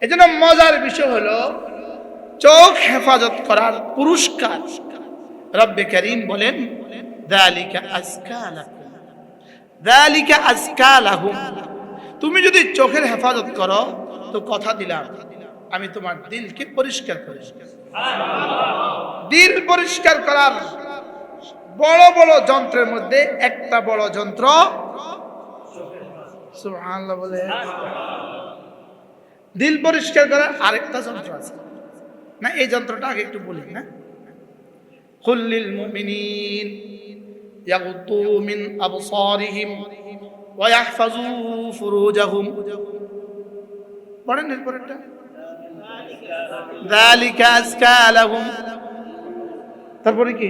এজন্য মজার বিষয় হলো চোখ হেফাজত করার পুরস্কার রব্বে কারীম বলেন যালিকা আযকা লাকুম, যালিকা আযকা লাহুম। তুমি যদি চোখের হেফাজত করো তো কথা দিলাম আমি তোমার দিলকে পরিষ্কার করে দেব। দিল পরিষ্কার করার বড় বড় যন্ত্রের মধ্যে একটা বড় যন্ত্র, সুবহানাল্লাহ বলে, দিল পরিষ্কার করার আরেকটা যন্ত্র আছে না? এই যন্ত্রটা আগে একটু বলি না। কুল্লিল মুমিনিন ইয়াগুদ্দু মিন আবসারিহিম ওয়া ইয়াহফাজু ফুরুজাহুম। পড়েন এরপরেরটা, যালিকা আযকা লাহুম। তারপরে কি?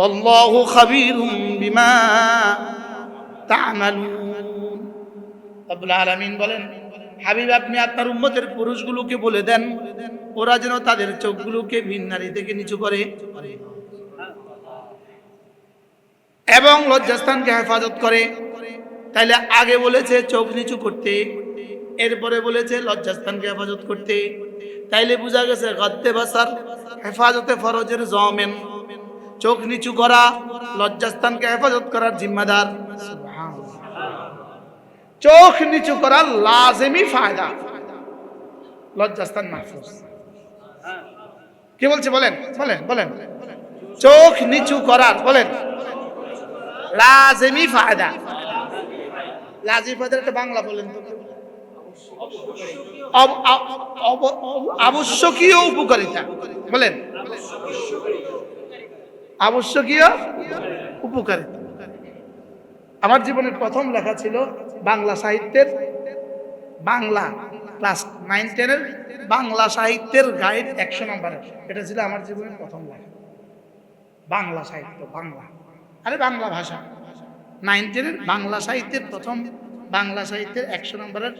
আল্লাহু খাবীরুম বিমা তা'মালুন। রব্বুল আলামিন বলেন, হাবিব আপনি আপনার উম্মতের পুরুষগুলোকে বলে দেন ওরা যেন তাদের চোখগুলোকে ভিন নারী থেকে নিচু করে এবং লজ্জাস্থানকে হেফাজত করে। তাইলে আগে বলেছে চোখ নিচু করতে, এরপরে বলেছে লজ্জাস্থানকে হেফাজত করতে। তাইলে বোঝা গেছে গদ্দে বাসার হেফাজতে ফরজের জমেন, চোখ নিচু করা লজ্জাস্থানকে হেফাজত করার জিম্মাদার। চোখ নিচু করার লাজিমি ফায়দা লজ্জাস্থান মাহফুজ। কি বলছে বলেন বলেন বলেন? চোখ নিচু করার বলেন লাজিমি ফায়দা। লাজিমি ফায়দা একটা বাংলা বলেন তো। আবশ্যকীয় উপকারিতা বলেন, আবশ্যকীয় উপকারিতা। আমার জীবনের প্রথম লেখা ছিল বাংলা সাহিত্যের, বাংলা ক্লাস 9-10 বাংলা সাহিত্যের গাইড 100 নম্বরের। এটা ছিল আমার জীবনের প্রথম লেখা, বাংলা সাহিত্য, বাংলা আরে বাংলা ভাষা 9-10 বাংলা সাহিত্যের প্রথম, বাংলা সাহিত্যের 100 নম্বরের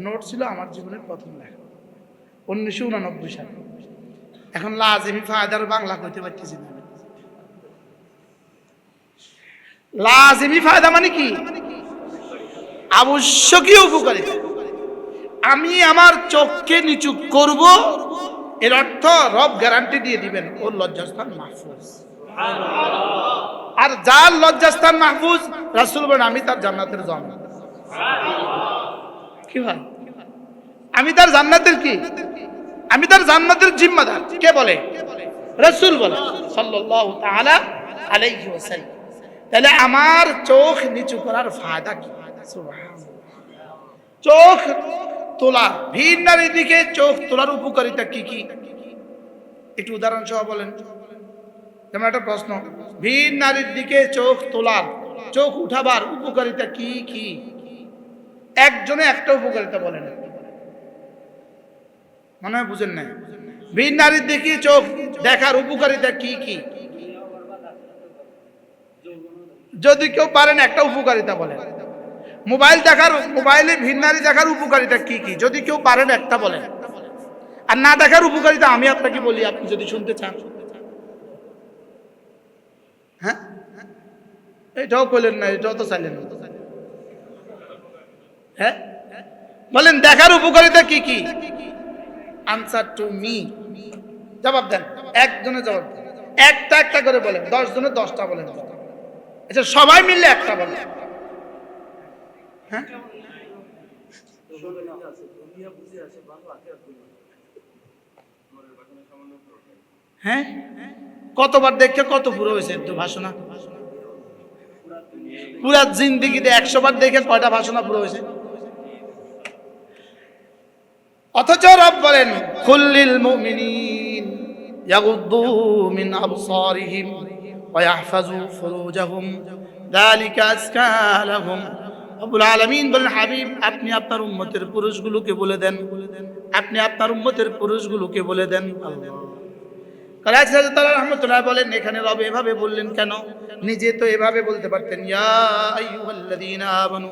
নোট ছিল আমার জীবনের প্রথম লেখা 1989 সালে। এখন লাজিমি ফায়দার বাংলা কইতে পারতেছি না। লাজিমি ফায়দা মানে কি? আবশ্যকীয় উপকারিতা। আমি আমার চোখকে নিচু করব, এর অর্থ রব গ্যারান্টি দিয়ে দিবেন ওর লজ্জাস্থান মাহফুজ। আর যার লজ্জাস্থান মাহফুজ রাসূল বলেন আমি তার জান্নাতের জামিন। কি ভাই? আমি তার জান্নাতের কি? আমি তার জান্নাতের জিম্মাদার। কে বলে? রাসূল বলে সাল্লাল্লাহু তাআলা আলাইহি ওয়াসাল্লাম। তাহলে আমার চোখ নিচু করার ফায়দা কি? সুবহানাল্লাহ। চোখ তোলা, ভিন নারীর দিকে চোখ তোলার উপকারিতা কি কি একটু উদাহরণ সহ বলেন। যেমন একটা প্রশ্ন, ভিন নারীর দিকে চোখ তোলার, চোখ উঠাবার উপকারিতা কি কি? একজনে একটা উপকারিতা বলেন, মনে হয় বুঝেন নাই। ভিন নারীর দিকে চোখ দেখার উপকারিতা কি কি? যদি কেউ পারেন একটা উপকারিতা বলেন। মোবাইল দেখার, মোবাইলে ভিন নারী দেখার উপকারিতা কি কি? যদি কেউ পারেন একটা বলেন। আর না দেখার উপকারিতা আমি আপনাকে বলি, আপনি যদি শুনতে চান। হ্যাঁ, এটাও বললেন না, এটাও তো চাইলেন। হ্যাঁ বলেন, দেখার উপকারিতা কি কি? আনসার টু মি, জবাব দেন। একজনে জবাব দেন, একটা একটা করে বলেন। 10 জনে 10টা বলেন। আচ্ছা সবাই মিললে একটা বলেন। হ্যাঁ হ্যাঁ, কতবার দেখে কত পুরো হয়েছে তো ভাষণা? পুরা জিন্দেগিতে 100 বার দেখে কয়টা ভাষণা পুরো হয়েছে? অথচ রব বলেন কুল্লিল মুমিনিন ইয়াগুদ্দু মিন আবসারিহিম ওয়া ইয়াহফাজু ফুরুজাহুম যালিকা আযকা লাহুম। রব্বুল আলামিন বলেন, হাবিব আপনি আপনার উম্মতের পুরুষগুলোকে বলে দেন, আপনি আপনার উম্মতের পুরুষগুলোকে বলে দেন। আল্লাহ কালাচ রাদিয়াল্লাহু রাহমাতুল্লাহ বলেন, এখানে রব এভাবে বললেন কেন? নিজে তো এভাবে বলতে পারতেন, ইয়া আইয়ুহাল্লাযীনা আমানু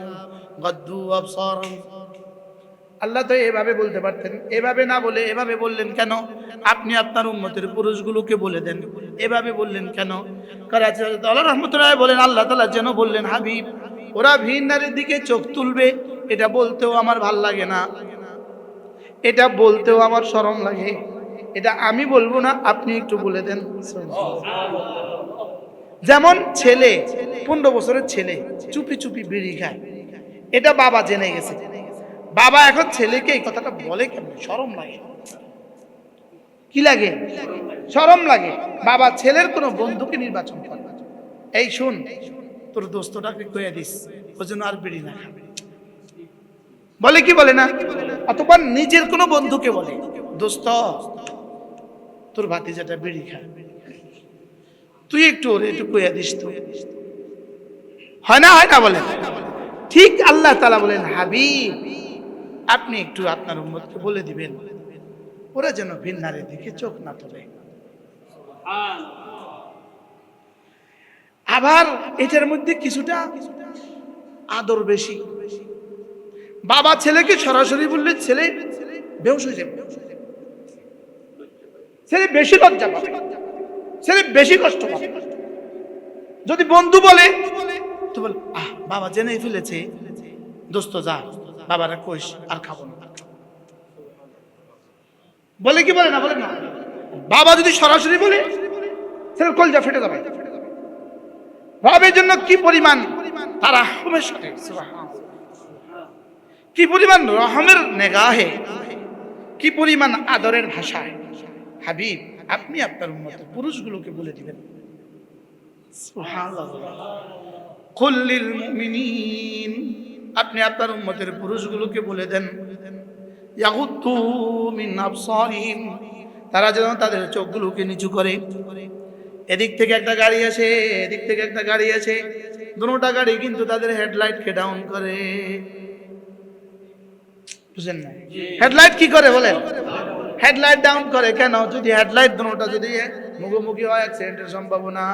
গাদ্দু আবসারাকুম। আল্লাহ তো এভাবে বলতে পারতেন, এভাবে না বলে এভাবে বললেন কেন? আপনি আপনার উম্মতের পুরুষগুলোকে বলে দেন, এভাবে বললেন কেন? কালাচ রাদিয়াল্লাহু রাহমাতুল্লাহ বলেন, আল্লাহ তাআলা যেন বললেন, হাবিব ওরা ভিন নারীর দিকে চোখ তুলবে, এটা বলতেও আমার ভাল লাগে না, এটা বলতেও আমার শরম লাগে। এটা আমি বলবো না, আপনি একটু বলে দেন। যেমন ছেলে, 15 বছরের ছেলে চুপি চুপি বিড়ি খায়, এটা বাবা জেনে গেছে। বাবা এখন ছেলেকে এই কথাটা বলে কেমন? শরম লাগে। কি লাগে? শরম লাগে। বাবা ছেলের কোনো বন্ধুকে নির্বাচন করে, এই শুন, তোর দোস্তটাকে কইয়া দিস ও যেন আর বিড়ি না খাবে। বলে কি বলে না? অথবা নিজের কোনো বন্ধুকে বলে, দোস্ত তোর ভাতিজাটা বিড়ি খায়, তুই একটু ওরে একটু কইয়া দিস তো। হয় না? হয় না? বলেন। ঠিক আল্লাহ তাআলা বলেন, হাবিব আপনি একটু আপনার উম্মতকে বলে দিবেন ওরা যেন ভিন নারীর দিকে চোখ না তোলে। আবার এটার মধ্যে কিছুটা আদর বেশি। বাবা ছেলেকে সরাসরি বললে ছেলে বেহুশ হয়ে যাবে, ছেলে বেশি লজ্জা পাবে, ছেলে বেশি কষ্ট পাবে। যদি বন্ধু বলে তো বল, বাবা জেনে ফেলেছে, দোস্ত যা বাবারা কইস আর খাবো না। বলে কি বলে না? বলে না? বাবা যদি সরাসরি বলে ছেলের কলজা ফেটে যাবে। রবের জন্য কি পরিমাণ তারা সাথে, কি পরিমাণ রহমের নেগাহে, কি পরিমাণ আদরের ভাষায়। হাবিব আপনি আপনার উম্মতের পুরুষগুলোকে বলে দিবেন, সুবহানাল্লাহ, কুল্লিল মুমিনিন, আপনি আপনার উম্মতের পুরুষগুলোকে বলে দেন, ইয়াগুদ্দু মিন আবসারিহিম, তারা যেন তাদের চোখগুলোকে নিচু করে। এদিক থেকে একটা গাড়ি আসে, এদিক থেকে একটা গাড়ি আসে, দুটোটা গাড়ি কিন্তু তাদের হেডলাইটকে ডাউন করে। বুঝেন না? হেডলাইট কি করে বলেন? হেডলাইট ডাউন করে কেন? যদি হেডলাইট দুটোটা যদি মুখোমুখি হয় অ্যাক্সিডেন্টের সম্ভাবনা,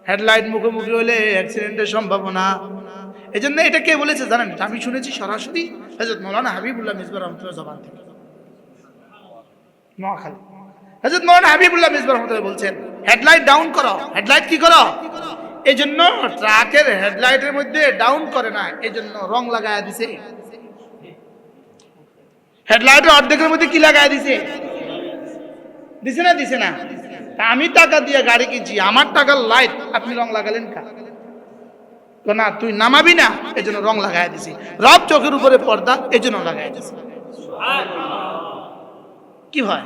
হেডলাইট মুখোমুখি হলে অ্যাক্সিডেন্টের সম্ভাবনা। এই জন্য এটা কে বলেছে জানেন? আমি শুনেছি সরাসরি হযরত মাওলানা হাবিবুল্লাহ মিসবাহ রহমাতুল্লাহ জবান থেকে। নোয়াখালী হযরত মাওলানা হাবিবুল্লাহ মিসবাহ রহমাতুল্লাহ বলছেন, হেডলাইট ডাউন করো। হেডলাইট কি করো? এই জন্য ট্রাকের হেডলাইটের মধ্যে ডাউন করে না, এই জন্য রং লাগায়া দিছে। হেডলাইটের অর্ধেকের মধ্যে কি লাগায়া দিছে? দিছে না? দিছে না? আমি টাকা দিয়ে গাড়ি কিনছি, আমার টাকার লাইট আপনি রং লাগালেন কা? না তুই নামাবি না, এই জন্য রং লাগাই দিছি। রব চোখের উপরে পর্দা, এই জন্য লাগাই দিছি। কি হয়?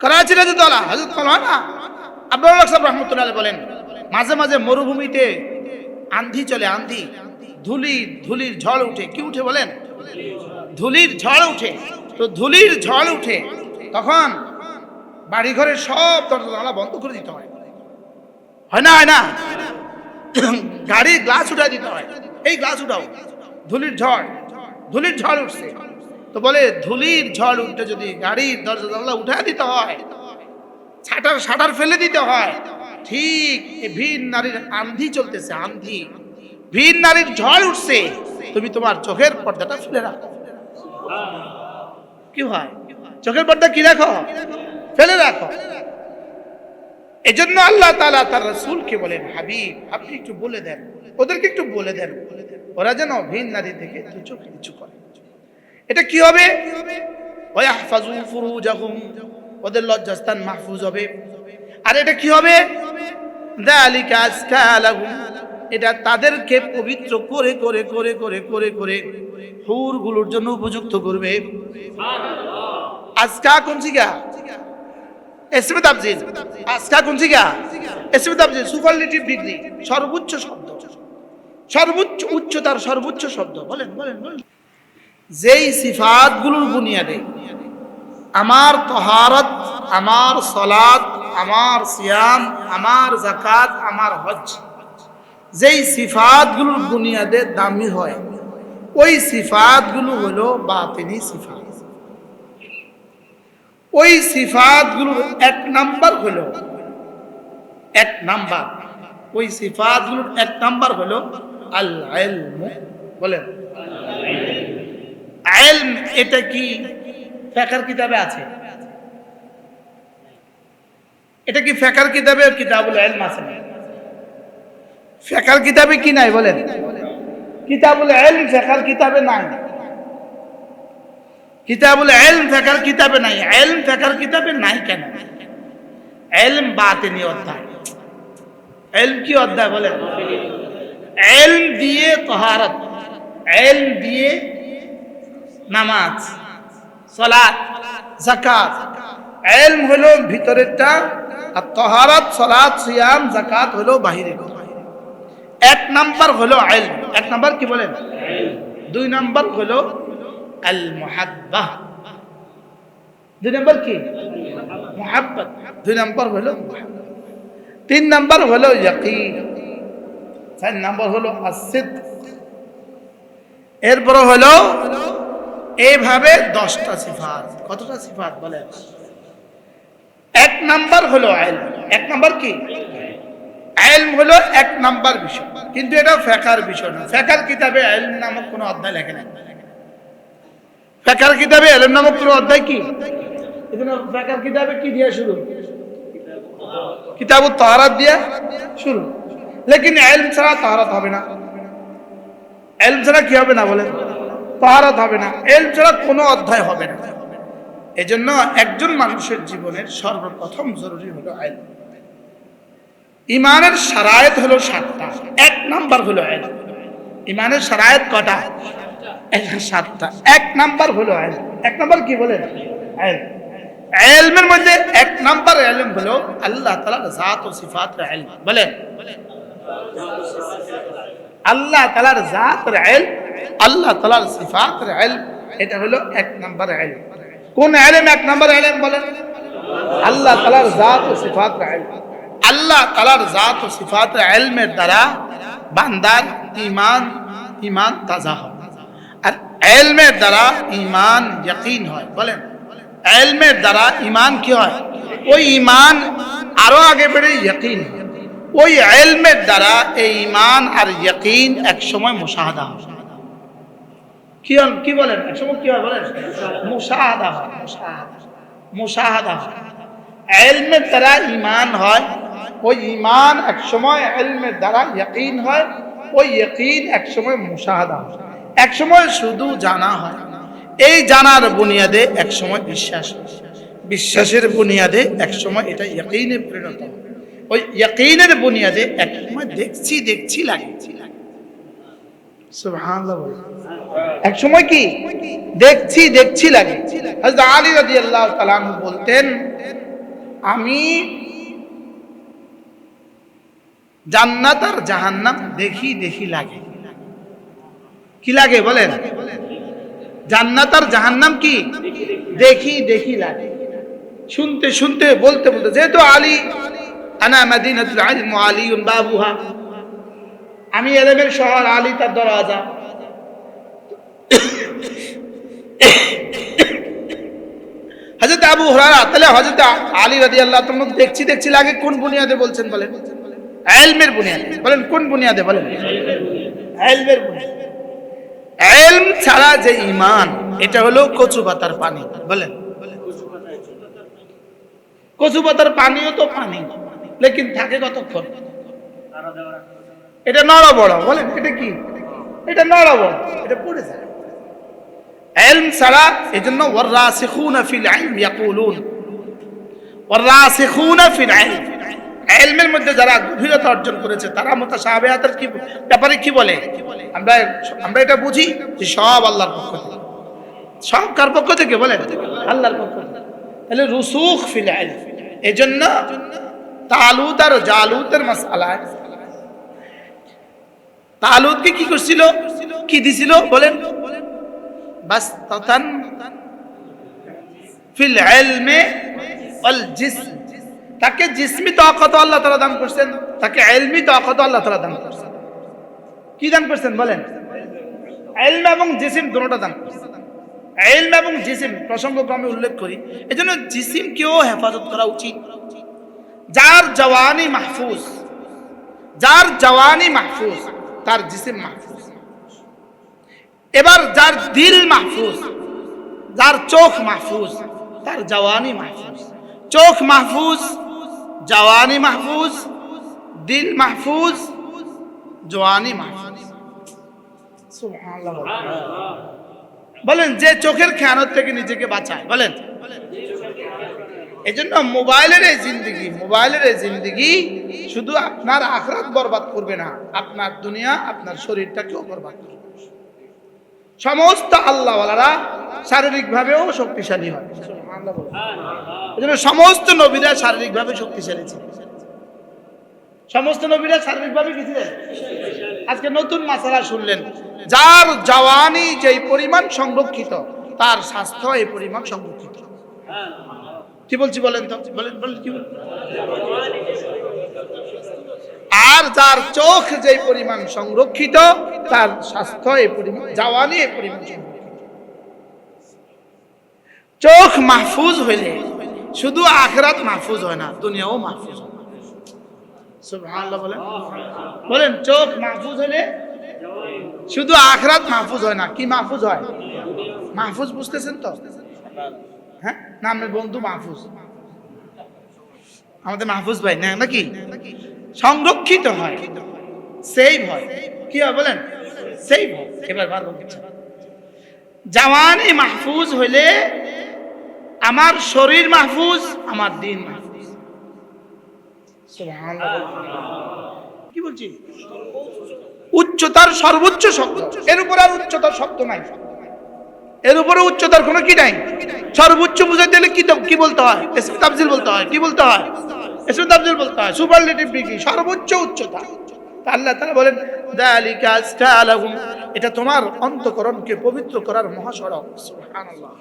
করাচির রাজুদ্দৌলা হযরত মাওলানা আব্দুল হক সাহেব রাহমাতুল্লাহ আলাইহি বলেন, মাঝে মাঝে মরুভূমিতে আঁধি চলে, আঁধি, ধুলির ঝড় উঠে। কি উঠে বলেন? ধুলির ঝড় উঠে। তো ধুলির ঝড় উঠে তখন বাড়ি ঘরের সব দরজা জানালা বন্ধ করে দিতে হয়। হয় না? হয় না? গাড়ির গ্লাস উঠাই দিতে হয়, এই গ্লাস উঠাও, ধুলির ঝড় উঠছে। তো বলে ধুলির ঝড় উঠতে যদি গাড়ির দরজা জানালা উঠাই দিতে হয়, ছাটার ফেলে দিতে হয়, ঠিক এই ভিন নারীর আঁধি চলতেছে, আঁধি, ভিন নারীর ঝড় উঠছে, তুমি তোমার চোখের পর্দাটা ফেলে রাখো। কি হয়? চোখের পর্দা কি রাখো? ফেলে রাখো। এজন্য আল্লাহ তাআলা তার রাসূলকে বলেন, হাবিব আপনি একটু বলে দেন, ওদেরকে একটু বলে দেন, ওরা যেন ভিন নারী থেকে দু চোখ নিচু করে। এটা কি হবে? ওয়াহফাজু ফুরুজাহুম, ওদের লজ্জাস্থান মাহফুজ হবে। আর এটা কি হবে? যালিকা আজকা লাহুম, এটা তাদেরকে পবিত্র করে করে করে করে করে করে হুরগুলোর জন্য উপযুক্ত করবে। সুবহানাল্লাহ। আজকা কোন জায়গা? ইসমে তাফজিল। আজকা কোন জায়গা? ইসমে তাফজিল, সুপারলেটিভ ডিগ্রি, সর্বোচ্চ শব্দ, সর্বোচ্চ উচ্চতার সর্বোচ্চ শব্দ। বলেন বলেন বলেন। যেই সিফাতগুলোর বুনিয়াদে আমার তাহারাত, আমার সালাত, আমার সিয়াম, আমার যাকাত, আমার হজ, যেই সিফাতগুলোর বুনিয়াদে দামি হয়, ওই সিফাতগুলো হলো বাতিনি সিফাত। ওই সিফাতগুলোর এক নাম্বার হলো, এক নাম্বার, ওই সিফাতগুলোর এক নাম্বার হলো আল ইলম। বলেন ইলম। এটা কি ফিকহের কিতাবে আছে? এটা কি ফিকহের কিতাবে কিতাবুল ইলম আছে? ফিকহের কিতাবে কি নাই? বলেন। কিতাবুল ইলম ফিকহের কিতাবে নাই। কিতাবুল ইলম ফিকহের কিতাবে নাই। ইলম ফিকহের কিতাবে নাই কেন? ইলম বাতিনি অধ্যায়। ইলম কি অধ্যায় বলেন? ইলম দিয়ে তাহারাত, ইলম দিয়ে নামাজ, সালাত, যাকাত। ইলম হলো ভিতরেরটা, আর তাহারাত, সালাত, সিয়াম, যাকাত হলো বাহিরের। এক নাম্বার হলো ইলম। এক নাম্বার কি বলেন? দুই নাম্বার হলো আল মুহাব্বাহ। দুই নাম্বার কি? মুহাব্বত। দুই নাম্বার হলো মুহাব্বত। তিন নাম্বার হলো ইয়াকিন। চার নাম্বার হলো আসিদক। এরপর হলো এইভাবে 10টা সিফাত। কতটা সিফাত বলেন? এক নাম্বার হলো ইলম। এক নাম্বার কি? ইলম হলো এক নাম্বার বিষয়, কিন্তু এটা ফিকহের বিষয় না। ফিকহের কিতাবে ইলম নামক কোনো অধ্যায় লেখে নাই। ফিকহের কিতাবে ইলম নামক কোনো অধ্যায় কি? এজন্য ফিকহের কিতাবে কি দিয়ে শুরু? কিতাবুত তাহারাত দিয়ে শুরু। লেকিন ইলম ছাড়া তাহারাত হবে না। ইলম ছাড়া কি হবে না বলেন? তাহারাত হবে না। ইলম ছাড়া কোনো অধ্যায় হবে না। এজন্য একজন মানুষের জীবনের সর্বপ্রথম জরুরি হলো ইলম। ইমানের শারায়েত হলো 7টা। এক নাম্বার হলো ইলম। ইমানের শারায়েত কটা? 7টা। এক নাম্বার হলো ইলম। এক নাম্বার কি বলেন? ইলম। ইলমের মধ্যে এক নাম্বার ইলম হলো আল্লাহ তাআলার জাত ও সিফাতের ইলম। বলেন আল্লাহ তাআলার জাতের ইলম, আল্লাহ তাআলার সিফাতের ইলম, এটা হলো এক নাম্বার ইলম। কোন ইলম এক নাম্বার ইলম বলেন? আল্লাহ তাআলার জাত ও সিফাতের ইলম। আল্লাহ তাআলার জাত ও সিফাতের ইলমের দ্বারা বান্দার ঈমান তাজা হয়, আর ইলমের দ্বারা ঈমান ইয়াকিন হয়। বলেন ইলমের দ্বারা ঈমান কি হয়? ওই ঈমান আরো আগে বেড়ে ইয়াকিন হয়। ওই ইলমের দ্বারা এই ঈমান আর ইয়াকিন এক সময় মুশাহাদা হয়। কি বলেন? এক সময় কি হয় বলেন? মুশাহাদা হয়। মুশাহাদা হয়। ইলমের দ্বারা ঈমান হয়, ওই ঈমান এক সময় ইলমের দ্বারা ইয়াকিন হয়, ওই ইয়াকিন এক সময় মুশাহাদা হয়। এক সময় শুধু জানা হয়, এই জানার বুনিয়াদে এক সময় বিশ্বাস হয়, বিশ্বাসের বুনিয়াদে এক সময় এটা ইয়াকিনে পরিণত হয়, ওই ইয়াকিনের বুনিয়াদে এক সময় দেখছি লাগে। সুবহানাল্লাহ। এক সময় কি দেখছি লাগে। হযরত আলী রাদিয়াল্লাহু তাআলা আনহু বলতেন, আমি জান্নাত আর জাহান্নাম দেখি লাগে। কি লাগে বলেন? জান্নাত আর জাহান্নাম কি দেখি লাগে। শুনতে বলতে যেহেতু আলী আনা মাদিনাতুল ইলম ওয়া আলিয়ুন বাবুহা, আমি ইলমের শহর, আলী তার দরওয়াজা। হযরত আবু হুরায়রা, তাহলে হযরত আলী রাদিয়াল্লাহু তাআলা দেখছি লাগে কোন বুনিয়াদে বলছেন বলেন? ইলমের বুনিয়াদে। বলেন কোন বুনিয়াদে? বলেন ইলমের বুনিয়াদে। ইলম ছাড়া যে ঈমান, এটা হলো কচু পাতার পানি। বলেন কচু পাতার পানিও তো পানি, লেকিন থাকে কতক্ষণ? এটা নড়বড়। বলেন এটা কি? এটা নড়বড়, এটা পড়ে যায়। ইলম ছাড়া, এজন্য ওয়ারাসিখুনা ফিল ইলম ইয়াকুলুন, ওয়ারাসিখুনা ফিল ইলম, ইলমের মধ্যে যারা গভীরতা অর্জন করেছে তারা মুতাশাবিহাতের কি ব্যাপারে কি বলে? আমরা এটা বুঝি যে সব আল্লাহর পক্ষ থেকে। সব কার পক্ষ থেকে? বলেন আল্লাহর পক্ষ থেকে। তাহলে রুসুখ ফিল ইলম। এজন্য তালুত আর জালুতের মাসআলায়, তালুতকে কি করছিল? কি দিছিল? বলেন বাসতাতান ফিল ইলমি ওয়াল জিসম। তাকে জিসমি তাকত আল্লাহ তাআলা দান করেছেন, তাকে ইলমি তাকত আল্লাহ তাআলা দান করেছেন। কি দান করেছেন বলেন? ইলম এবং জিসম দুটোটা দান করেছেন। ইলম এবং জিসম প্রসঙ্গক্রমে উল্লেখ করি, এজন্য জিসমকেও হেফাজত করা উচিত। যার জওয়ানি মাহফুজ, তার জিসম মাহফুজ। এবার যার দিল মাহফুজ, যার চোখ মাহফুজ, তার জওয়ানি মাহফুজ। চোখ মাহফুজ, জওয়ানি মাহফুজ, দিল মাহফুজ, জওয়ানি মাহফুজ। সুবহানাল্লাহ। বলেন যে চোখের খেয়ানত থেকে নিজেকে বাঁচায়, বলেন। এই জন্য মোবাইলের এই জিন্দিগি শুধু আপনার আখিরাত বরবাদ করবে না, আপনার দুনিয়া আপনার শরীরটাকেও বরবাদ করবে। সমস্ত আল্লাহওয়ালারা শারীরিকভাবেও শক্তিশালী হয়, সুবহানাল্লাহ বলেন। এই জন্য সমস্ত নবীরা শারীরিকভাবে শক্তিশালী ছিলেন। সমস্ত নবীরা শারীরিকভাবে কি ছিলেন? আজকে নতুন মাসালা শুনলেন, যার জওয়ানি যেই পরিমাণ সংরক্ষিত তার স্বাস্থ্য এই পরিমাণ সংরক্ষিত। কি বলছি বলেন তো, বলেন বলেন কি বলেন? আর যার চোখ যেই পরিমাণ সংরক্ষিত তার স্বাস্থ্য এই পরিমাণ, জওয়ানি এই পরিমাণ সংরক্ষিত। চোখ মাহফুজ হইলে শুধু আখিরাত মাহফুজ হয় না, দুনিয়াও মাহফুজ হয়। সুবহানাল্লাহ বলেন, বলেন। চোখ মাহফুজ হলে শুধু আখিরাত মাহফুজ হয় না, কি মাহফুজ হয়? মাহফুজ বুঝতেছেন তো? হ্যাঁ, নামের বন্ধু মাহফুজ, আমাদের মাহফুজ ভাই না নাকি? সংরক্ষিত হয়, সেভ হয়। কি হয় বলেন? সেভ হয়। এবার বার বলছি, জওয়ানি মাহফুজ হইলে আমার শরীর মাহফুজ, আমার দিন মাহফুজ। সুবহানাল্লাহ। কি বলছি? উচ্চতার সর্বোচ্চ শব্দ, এর উপর আর উচ্চতার শব্দ নাই, এর উপরে উচ্চতার কোনো কি নাই। সর্বোচ্চ বুঝাইতে গেলে কি বলতে হয়? ইসমে তাফজিল বলতে হয়। কি বলতে হয়? ইসমে তাফজিল বলতে হয়, সুপারলেটিভ ডিগ্রি, সর্বোচ্চ উচ্চতা। আল্লাহ তাআলা বলেন যালিকা আজকা লাহুম, এটা তোমার অন্তঃকরণকে পবিত্র করার মহাসড়ক। সুবহানাল্লাহ।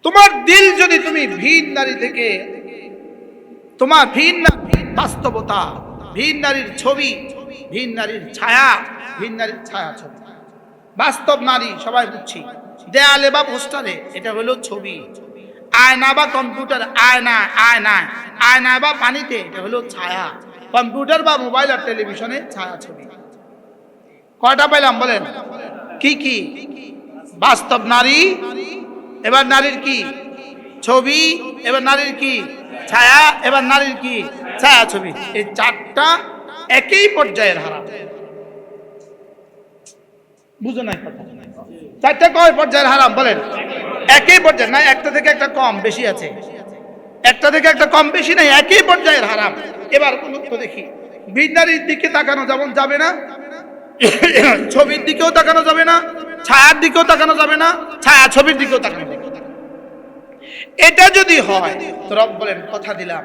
তোমার দিল যদি তুমি ভিন নারী থেকে, তোমার ভিন বাস্তবতা, ভিন নারীর ছবি, ভিন নারীর ছায়া, ভিন নারীর ছায়া ছবি, বাস্তব নারী সবাই বুঝছি, দেয়ালে বা পোস্টারে এটা হলো ছবি, আয়না বা কম্পিউটার, আয়না বা পানিতে এটা হলো ছায়া, কম্পিউটার বা মোবাইল আর টেলিভিশনে ছায়া ছবি। কয়টা পাইলাম বলেন? কি কি? বাস্তব নারী, এবার নারীর কি? ছবি, এবার নারীর কি? ছায়া, এবার নারীর কি? ছায়া ছবি। এই চারটা একই পর্যায়ের হারাম। বুঝো নাই কথা? চারটা কয় পর্যায়ের হারাম বলেন? একই পর্যায়ে না, একটা থেকে একটা কম বেশি আছে, একটা থেকে একটা কম বেশি নাই, একই পর্যায়ের হারাম। এবার তো দেখি, ভিন্নারীর দিকে তাকানো যেমন যাবে না, ছবির দিকেও তাকানো যাবে না, ছায়ার দিকেও তাকানো যাবে না, ছায়া ছবির দিকেও তাকানো যাবে না। এটা যদি হয় তো রব বলেন কথা দিলাম,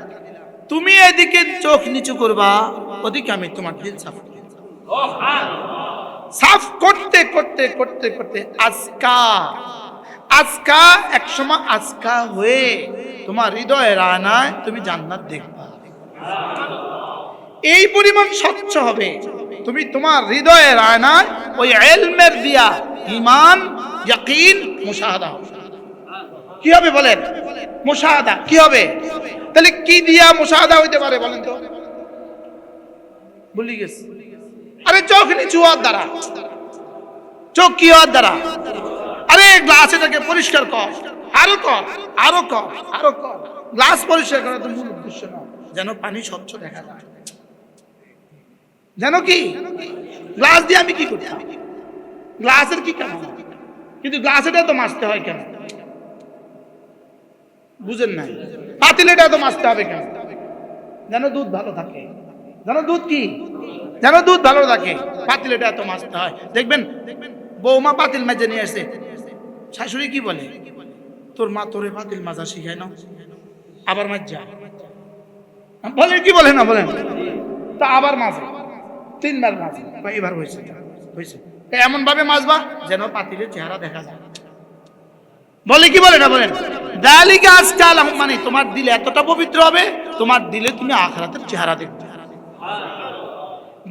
তুমি এদিকে চোখ নিচু করবা, ওদিকে আমি তোমার দিল সাফ করব। সাফ করতে করতে করতে করতে আজকা একসময় আজকা হয়ে তোমার হৃদয়ের আয়নায় তুমি জান্নাত দেখবা। এই পরিমাণ স্বচ্ছ হবে, তুমি তোমার হৃদয়ের আয়নায় ওই ইলমের দিয়া ঈমান, ইয়াকিন, মুশাহাদা হবে। কি হবে বলেন? মুশাহাদা। কি হবে? তাহলে কি দিয়া মুশাহাদা হইতে পারে বলেন তো? ভুলে গেছি। আরে চোখ নিচু হওয়ার দ্বারা। চোখ কি হওয়ার দ্বারা? আরে গ্লাস এটাকে পরিষ্কার কর, আরো কর, আরো কর, আরো কর। গ্লাস পরিষ্কার করা তো মূল উদ্দেশ্য না, যেন পানি স্বচ্ছ দেখা যায়। যেন কি? গ্লাস দিয়ে আমি কি করতাম? গ্লাসের কি কাম? কিন্তু গ্লাস এটা তো মাজতে হয় কেন? বুঝেন নাই? পাতিল এটা তো মাজতে হবে কেন? যেন দুধ ভালো থাকে। যেন দুধ কি? যেন দুধ ভালো থাকে, পাতিল এটা তো মাজতে হয়। দেখবেন বৌমা পাতিল মেজে নিয়ে আসে, শাশুড়ি কি বলে? তোর মা তোরে পাতিল মাজা শিখায় না, আবার মাজা বলে। কি বলে না বলেন? তা আবার মাজে, 3 বার মাজে, এবার হয়েছে হয়েছে, এমন ভাবে মাজবা যেন পাতিলের চেহারা দেখা যায়। বলে কি বলে না বলেন? যালিকা আজকা লাহুম, মানে তোমার দিল এতটা পবিত্র হবে, তোমার দিলে তুমি আখিরাতের চেহারা দেখবে।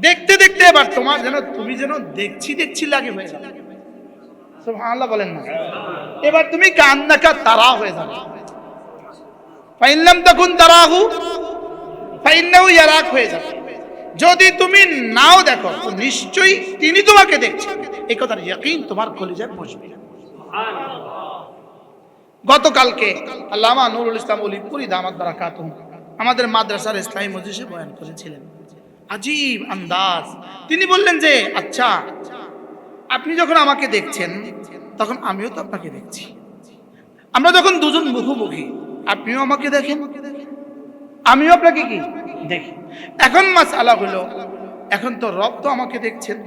দেখতে দেখতে এবার তোমার যেন, তুমি যেন দেখছি লাগে হয়ে যাবে। সুবহানাল্লাহ বলেন না? এবার তুমি কান্নাকা তারা হয়ে যাবে। ফাইন লাম তাকুন তারাহু ফাইন্নাহু ইয়ারাক হয়ে যাবে। যদি তুমি নাও দেখো তো নিশ্চয়ই তিনি তোমাকে দেখছেন, এই কথার ইয়াকিন তোমার কলিজায় বসবে। গতকালকে আল্লামা নুরুল ইসলাম ওলিপুরি দামাত বারাকাতুহু আমাদের মাদ্রাসার ইসলামী মজলিসে বয়ান করেছিলেন। আজীব আন্দাজ। তিনি বললেন যে আচ্ছা, আপনি যখন আমাকে দেখছেন, তখন আমিও তো আপনাকে দেখছি। আমরা যখন দুজন মুখোমুখি, আপনিও আমাকে দেখেন, আমিও আপনাকে কি দেখি। এখন মাসআলা হলো, এখন তো রব তো আমাকে দেখছেন,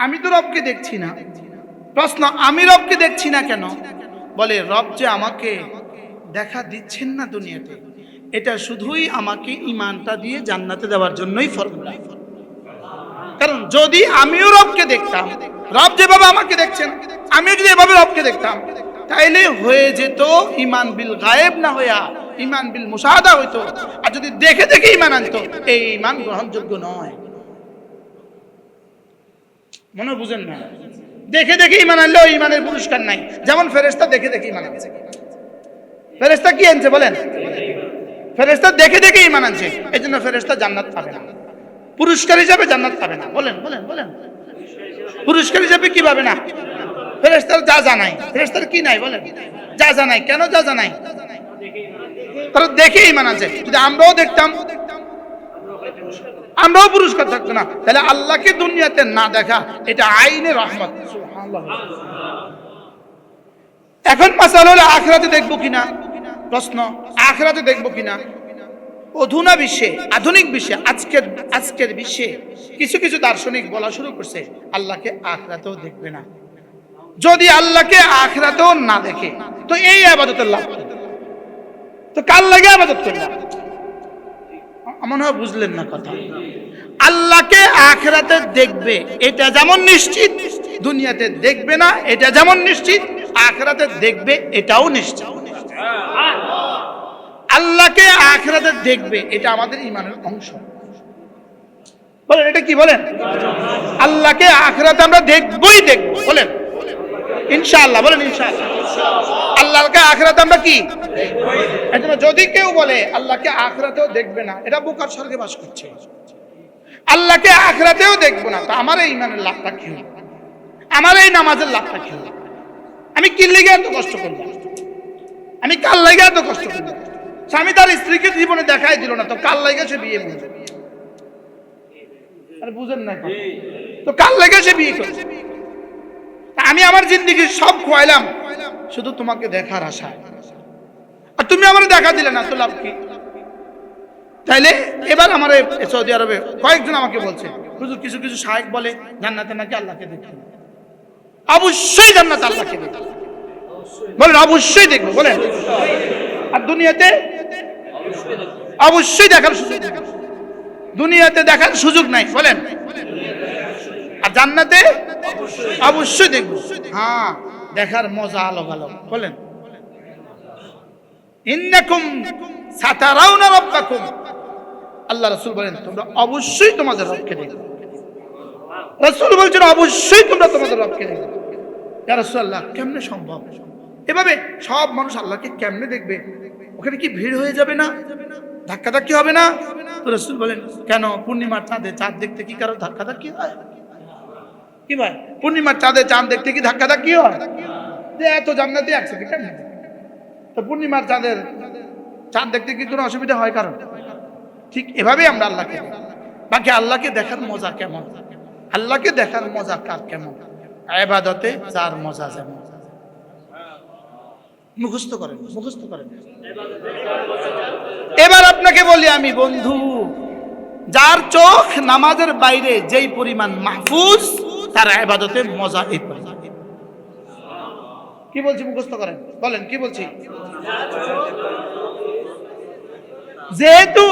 আমি তো রবকে দেখছি না। প্রশ্ন, আমি রবকে দেখছি না কেন? বলে রব যে আমাকে দেখা দিচ্ছেন না দুনিয়াতে, এটা শুধুই আমাকে ঈমানটা দিয়ে জান্নাতে দেওয়ার জন্যই ফর্মুলা। কারণ যদি আমিও রবকে দেখতাম, রব যেভাবে আমাকে দেখছেন, আমিও যদি এভাবে রবকে দেখতাম, তাইলে হয়ে যেত ঈমান বিল গায়েব না হইয়া ঈমান বিল মুশাহাদা হইতো। আর যদি দেখে দেখে ঈমান আনতো, এই ঈমান গ্রহণযোগ্য নয়। মনে বুঝেন না? দেখে দেখে ঈমান আনলেও ঈমানের পুরস্কার নাই। যেমন ফেরেশতা দেখে দেখে ঈমান আনছে। ফেরেশতা কি আনছে বলেন? ফেরেশতা দেখে দেখে ঈমান আনছে, এজন্য ফেরেশতা জান্নাত পাবে না, পুরস্কার হিসাবে জান্নাত পাবে না। বলেন বলেন বলেন, পুরস্কার হিসাবে কি পাবে না? ফেরেশতার যা জানাই, ফেরেশতার কি নাই বলেন? যা জানাই। কেন যা জানাই? তারা দেখে ঈমান আনছে। যদি আমরাও দেখতাম, আমরাও পুরস্কার থাকতো না। তাহলে আল্লাহকে দুনিয়াতে না দেখা, এটা আইনে রহমত। সুবহানাল্লাহ। এখন মাসালা হলো আখিরাতে দেখবো কিনা। প্রশ্ন, আখিরাতে দেখবো কিনা? অধুনা বিশ্বে, আধুনিক বিশ্বে, আজকের বিশ্বে কিছু কিছু দার্শনিক বলা শুরু করছে আল্লাহকে আখিরাতেও দেখবে না। যদি আল্লাহকে আখিরাতেও না দেখে, তো এই ইবাদতের লাভ কি? তো কার লাগে ইবাদত করলাম? মনে হয় বুঝলেন না কথা। আল্লাহকে আখিরাতে দেখবে, এটা যেমন নিশ্চিত, দুনিয়াতে দেখবে না এটা যেমন নিশ্চিত, আখিরাতে দেখবে এটাও নিশ্চিত। আল্লাহকে আখিরাতে দেখবে, এটা আমাদের ঈমানের অংশ। বলেন এটা কি বলেন? আল্লাহকে আখিরাতে আমরা দেখবই দেখব। বলেন ইনশাআল্লাহ। বলেন ইনশাআল্লাহ। আল্লাহকে আখিরাতে আমরা কি দেখবই। এজন্য যদি কেউ বলে আল্লাহকে আখিরাতেও দেখবে না, এটা বোকার স্বর্গে বাস করছে। আল্লাহকে আখিরাতেও দেখব না, তো আমার এই ঈমানের লাভটা কি হলো? আমার এই নামাজের লাভটা কি হলো? আমি কি লেগে এত কষ্ট করলাম? আমি কাল লেগে এত কষ্ট করলাম? স্বামী তার স্ত্রীকে জীবনে দেখাই দিল না, তো কাল লেগে সে বিয়ে করবে? আরে বুঝেন না, তো কাল লেগে সে বিয়ে করবে? আমি আমার জিন্দেগি সব খোয়াইলাম শুধু তোমাকে দেখার আশায়, আর তুমি আমার দেখা দিলে না, তো লাভ কি? তাইলে এবার আমার সৌদি আরবে কয়েকজন আমাকে বলছে, হুজুর কিছু কিছু শায়েখ বলে জান্নাতে নাকি আল্লাহকে দেখবেন। অবশ্যই জান্নাত আল্লাহকে দেখবেন। বলেন অবশ্যই দেখবো। বলেন আর দুনিয়াতে অবশ্যই দেখার সুযোগ, দুনিয়াতে দেখার সুযোগ নাই। বলেন আর জান্নাতে অবশ্যই দেখবো। হ্যাঁ, দেখার মজা আলো ভালো। বলেন ইন্নাকুম সাতারাউনা রাব্বাকুম, আল্লাহ রাসূল বলেন তোমরা অবশ্যই তোমাদের রবকে দেখবে। রাসূল বলছেন অবশ্যই তোমরা তোমাদের রবকে দেখবে। ইয়া রাসূলুল্লাহ কেমনে সম্ভব? এভাবে সব মানুষ আল্লাহকে কেমনে দেখবে? ওখানে কি ভিড় হয়ে যাবে না? ধাক্কাধাক্কি হবে না? তো রাসূল বলেন কেন, পূর্ণিমার চাঁদে চাঁদ দেখতে কি কারো ধাক্কাধাক্কি হয়? কি ভাই, পূর্ণিমার চাঁদে চাঁদ দেখতে কি ধাক্কাধাক্কি হয়? যে এত জান্নাতি একসাথে কেমনে? তো পূর্ণিমার চাঁদের চাঁদ দেখতে কি কোনো অসুবিধা হয় কারণ? ঠিক এভাবেই আমরা আল্লাহকে দেখি। বাকি আল্লাহকে দেখার মজা কেমন, আল্লাহকে দেখার মজা কার কেমন, ইবাদতে যার মজা যেমন। মুখস্থ করেন, মুখস্থ করেন। এবার আপনাকে বলি আমি, বন্ধু, যার চোখ নামাজের বাইরে যেই পরিমাণ মাহফুজ, তার ইবাদতে মজা এই পরিমাণ। কি বলছি মুখস্থ করেন, বলেন কি বলছি? যেহেতু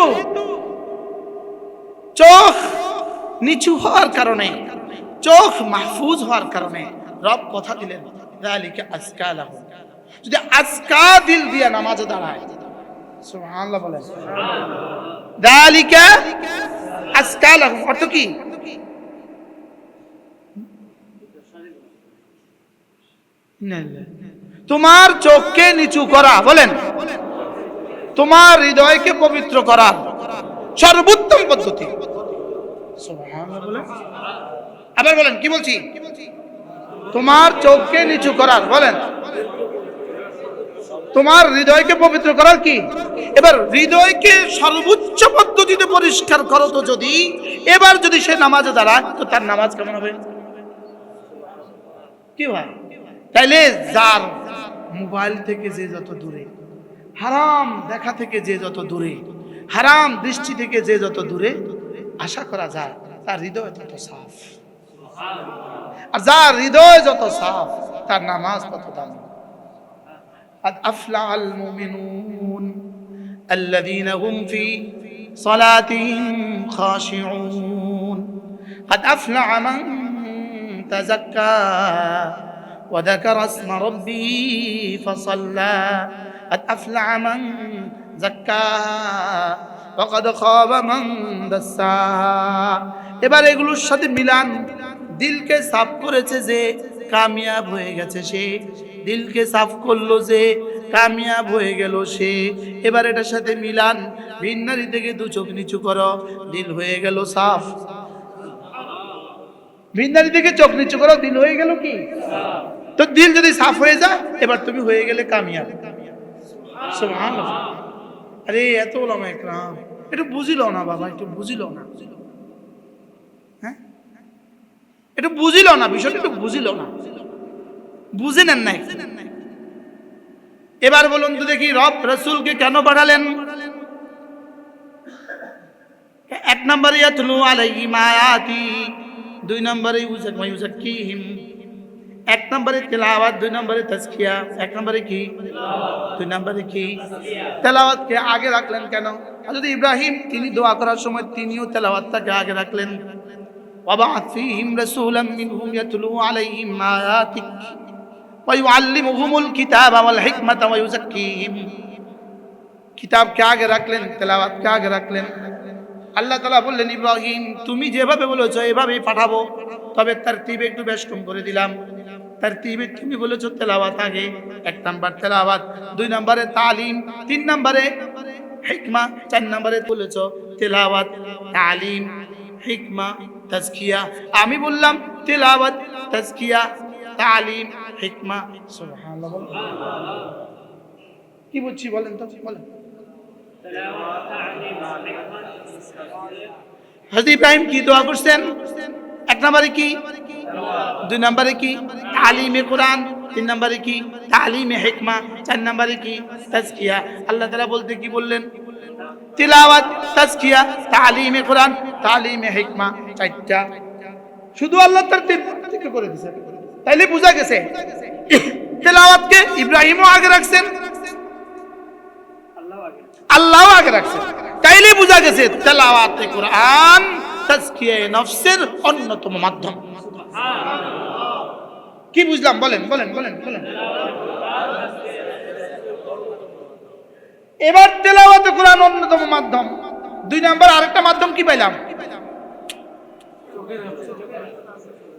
চোখ নিচু হওয়ার কারণে, চোখ মাহফুজ হওয়ার কারণে রব কথা দিলেন যালিকা আজকা লাহু। যদি আজকা দিল দিয়া নামাজে দাঁড়ায়, সুবহানাল্লাহ বলেন, যালিকা আজকা লাহু অর্থ কি? তোমার চোখকে নিচু করা, বলেন তোমার হৃদয়কে পবিত্র করার সর্বোত্তম পদ্ধতি। সুবহানাল্লাহ বলেন। আবার বলেন কি বলছি? তোমার চোখকে নিচু করার, বলেন তোমার হৃদয়কে পবিত্র করার কি? এবার হৃদয়কে সর্বোচ্চ পদ্ধতিতে পরিষ্কার করো তো যদি, এবার যদি সে নামাজে দাঁড়ায় তো তার নামাজ কেমন হবে? কি ভাই তাইলে যার মোবাইল থেকে যে যত দূরে, হারাম দেখা থেকে যে যত দূরে, হারাম দৃষ্টি থেকে যে যত দূরে, আশা করা যায় তার হৃদয় তত সাফ। আর যার হৃদয় যত সাফ তার নামাজ তত দামি। قد أفلح المؤمنون الذين هم في صلاتهم خاشعون قد أفلح من تزكى وذكر اسم ربه فصلى قد أفلح من زكاها وقد خاب من دساها। এবার এগুলোর সাথে মিলান, দিলকে সাফ করেছে যে কামিয়াব হয়ে গেছে সে, দিলকে সাফ করলো যে কামিয়াব হয়ে গেল সে। এবার এটার সাথে মিলান, ভিন্নারি থেকে দু চোখ নিচু করো, দিল হয়ে গেল সাফ। ভিন্নারি থেকে চোখ নিচু করো, দিল হয়ে গেল কি? তো দিল যদি সাফ হয়ে যায় এবার তুমি হয়ে গেলে কামিয়াব। সুবহানাল্লাহ। আরে এত ওলামা একরাম একটু বুঝিল না বাবা, একটু বুঝিল না, হ্যাঁ একটু বুঝিল না, বিষয়টা একটু বুঝিল না, বুঝে নেন নাই। এবার বলুন তো দেখি, রব রাসূলকে কেন পাঠালেন? এক নম্বরে ইয়াতলু আলাইহিম আয়াতি, দুই নম্বরে ইউযাক্কিহিম। এক নম্বরে তেলাওয়াত, দুই নম্বরে তাজকিয়া। এক নম্বরে কি? দুই নম্বরে কি? তেলাওয়াতকে আগে রাখলেন কেন? হযরত ইব্রাহিম তিনি দোয়া করার সময় তিনিও তেলাওয়াতটাকে আগে রাখলেন। ওয়াবা'আথ ফীহিম রাসূলাম মিনহুম ইয়াতলু আলাইহিম আয়াতিক ওয়া ইউআল্লিমুহুমুল কিতাবা ওয়াল হিকমাতা ওয়া ইউযাক্কিহিম। কিতাবকে আগে রাখলেন, তেলাওয়াতকে আগে রাখলেন। আল্লাহ তাআলা বললেন, ইব্রাহিম তুমি যেভাবে বলেছো এভাবেই পাঠাবো, তবে তারতিবে একটু বেষ্টন করে দিলাম। তারতিবে তুমি বলেছো তেলাওয়াত আগে, এক নাম্বার তেলাওয়াত, দুই নম্বরে তালিম, তিন নম্বরে হিকমা, চার নম্বরে বলেছো তেলাওয়াত, তালিম, হিকমা, তাজকিয়া। আমি বললাম তেলাওয়াত, তাজকিয়া, তালিম, হিকমা। সুবহানাল্লাহ। কি বলছি বলেন তো, বলেন। হযরত ইব্রাহিম কি দোয়া করছেন? এক নম্বরে কি? দুই নম্বরে কি? তালিমে কোরআন। তিন নম্বরে কি? তালিমে হিকমা। চার নম্বরে কি? তাজকিয়া। আল্লাহ তাআলা বলতে কি বললেন? তিলাওয়াত, তাজকিয়া, তালিমে কোরআন, তালিমে হিকমা, চারটা। শুধু আল্লাহ তারতিব করে দিয়েছেন। তাইলে বোঝা গেছে তেলাওয়াতকে ইব্রাহিমও আগে রাখছেন, আল্লাহ আগে রাখছেন। তাইলে বোঝা গেছে তেলাওয়াতে কোরআন তাজকিয়ায়ে নফসের অন্যতম মাধ্যম। কি বুঝলাম বলেন, বলেন, বলেন, বলেন। এবার তেলাওয়াতে কোরআন অন্যতম মাধ্যম। দুই নাম্বার আরেকটা মাধ্যম কি পাইলাম?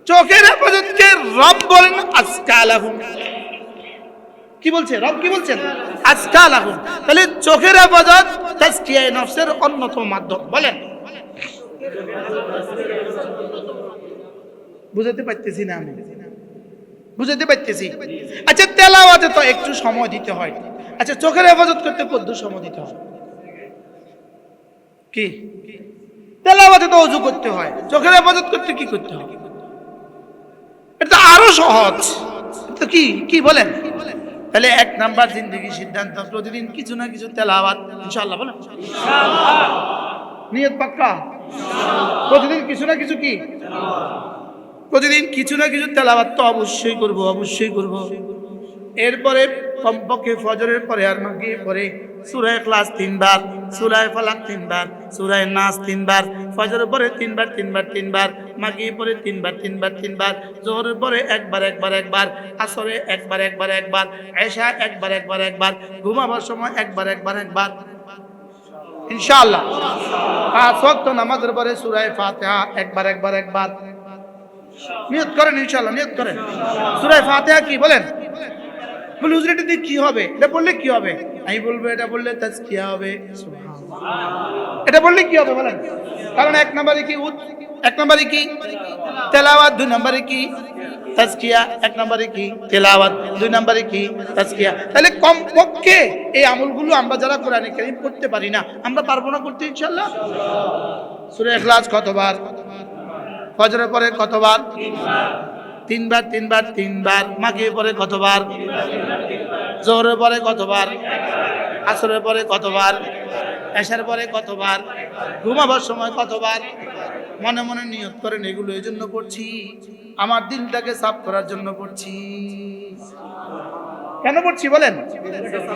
চোখের হেফাজতকে রব বলেন আসকালাহুম। কি বলছে রব? কি বলছেন? আসকালাহুম। তাহলে চোখের হেফাজত তাজকিয়ায়ে নফসের অন্যতম মাধ্যম। বলেন। বুঝাতে পারতেছি না আমি? বুঝাতে পারতেছি? আচ্ছা তেলাওয়াতে তো একটু সময় দিতে হয়। আচ্ছা চোখের হেফাজত করতে কত সময় দিতে হয়? কি? তেলাওয়াতে তো ওযু করতে হয়, চোখের হেফাজত করতে কি করতে হয়? এটা আরো সহজ। তো কি কি বলেন? তাহলে এক নাম্বার জিন্দেগি সিদ্ধান্ত, প্রতিদিন কিছু না কিছু তেলাওয়াত ইনশাআল্লাহ। বলেন ইনশাআল্লাহ। নিয়ত পাক্কা? প্রতিদিন কিছু না কিছু কি? প্রতিদিন কিছু না কিছু তেলাওয়াত তো অবশ্যই করব, অবশ্যই করব। এরপরে কমপক্ষে ফজরের পরে আর মাগরিবের পরে সূরা ইখলাস 3 বার, সূরা ফালাক 3 বার, সূরা নাস 3 বার, ফজরের পরে 3 বার 3 বার 3 বার, মাগরিবের পরে 3 বার 3 বার 3 বার, যোহরের পরে একবার একবার একবার, আসরে একবার একবার একবার, এশা একবার একবার একবার, ঘুমাবার সময় একবার একবার একবার ইনশাআল্লাহ। পাঁচ ওয়াক্ত নামাজের পরে সূরা ফাতিহা একবার একবার একবার। নিয়ত করেন ইনশাআল্লাহ, নিয়ত করেন। সূরা ফাতিহা কি বলেন? বলে হুজুর এটা দিয়ে কি হবে? এটা বললে কি হবে? আমি বলবো এটা বললে তাজকিয়া হবে। সুবহানাল্লাহ। এটা বললে কি হবে বলেন? কারণ এক নম্বরে কি এক নম্বরে কি তেলাওয়াত, দুই নম্বরে কি তাজকিয়া। এক নম্বরে কি তেলাওয়াত, দুই নম্বরে কি তাজকিয়া। তাহলে কমপক্ষে এই আমলগুলো আমরা যারা কোরআনে কারীম করতে পারি না, আমরা পারবো না করতে ইনশাআল্লাহ। সূরা ইখলাস কতবার? ফজরের পরে কতবার? তিনবার তিনবার তিনবার। মাগরিবের পরে কতবার? জোহরের পরে কতবার? আসরের পরে কতবার? এশার পরে কতবার? ঘুমাবার সময় কতবার? মনে মনে নিয়ত করেন, এগুলো এই জন্য পড়ছি আমার দিলটাকে সাফ করার জন্য পড়ছি। কেন পড়ছি বলেন?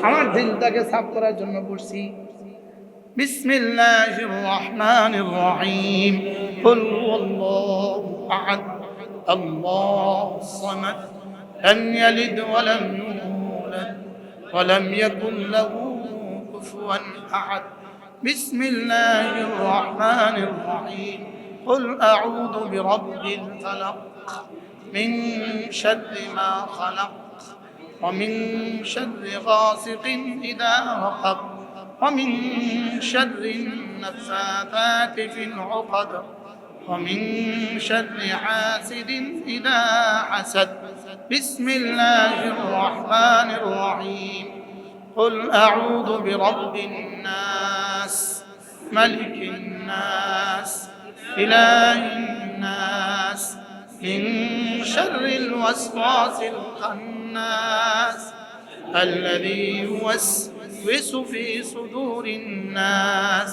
আমার দিলটাকে সাফ করার জন্য পড়ছি। বিসমিল্লাহির রহমানির রহিম। কুল হুয়াল্লাহু আহাদ আল্লাহুস সামাদ লাম ইয়ালিদ ওয়া লাম ইউলাদ ওয়া লাম ইয়াকুল লাহু কুফুয়ান আহাদ। বিসমিল্লাহির রহমানির রহিম। কুল আউযু বিরাব্বিল ফালাক মিন শাররি মা খালাক ومن شر غاسق إذا وقب ومن شر النفاثات في العقد ومن شر حاسد إذا حسد. بسم الله الرحمن الرحيم. قل أعوذ برب الناس ملك الناس إله الناس من شر الوسواس الخناس الذي يوسوس في صدور الناس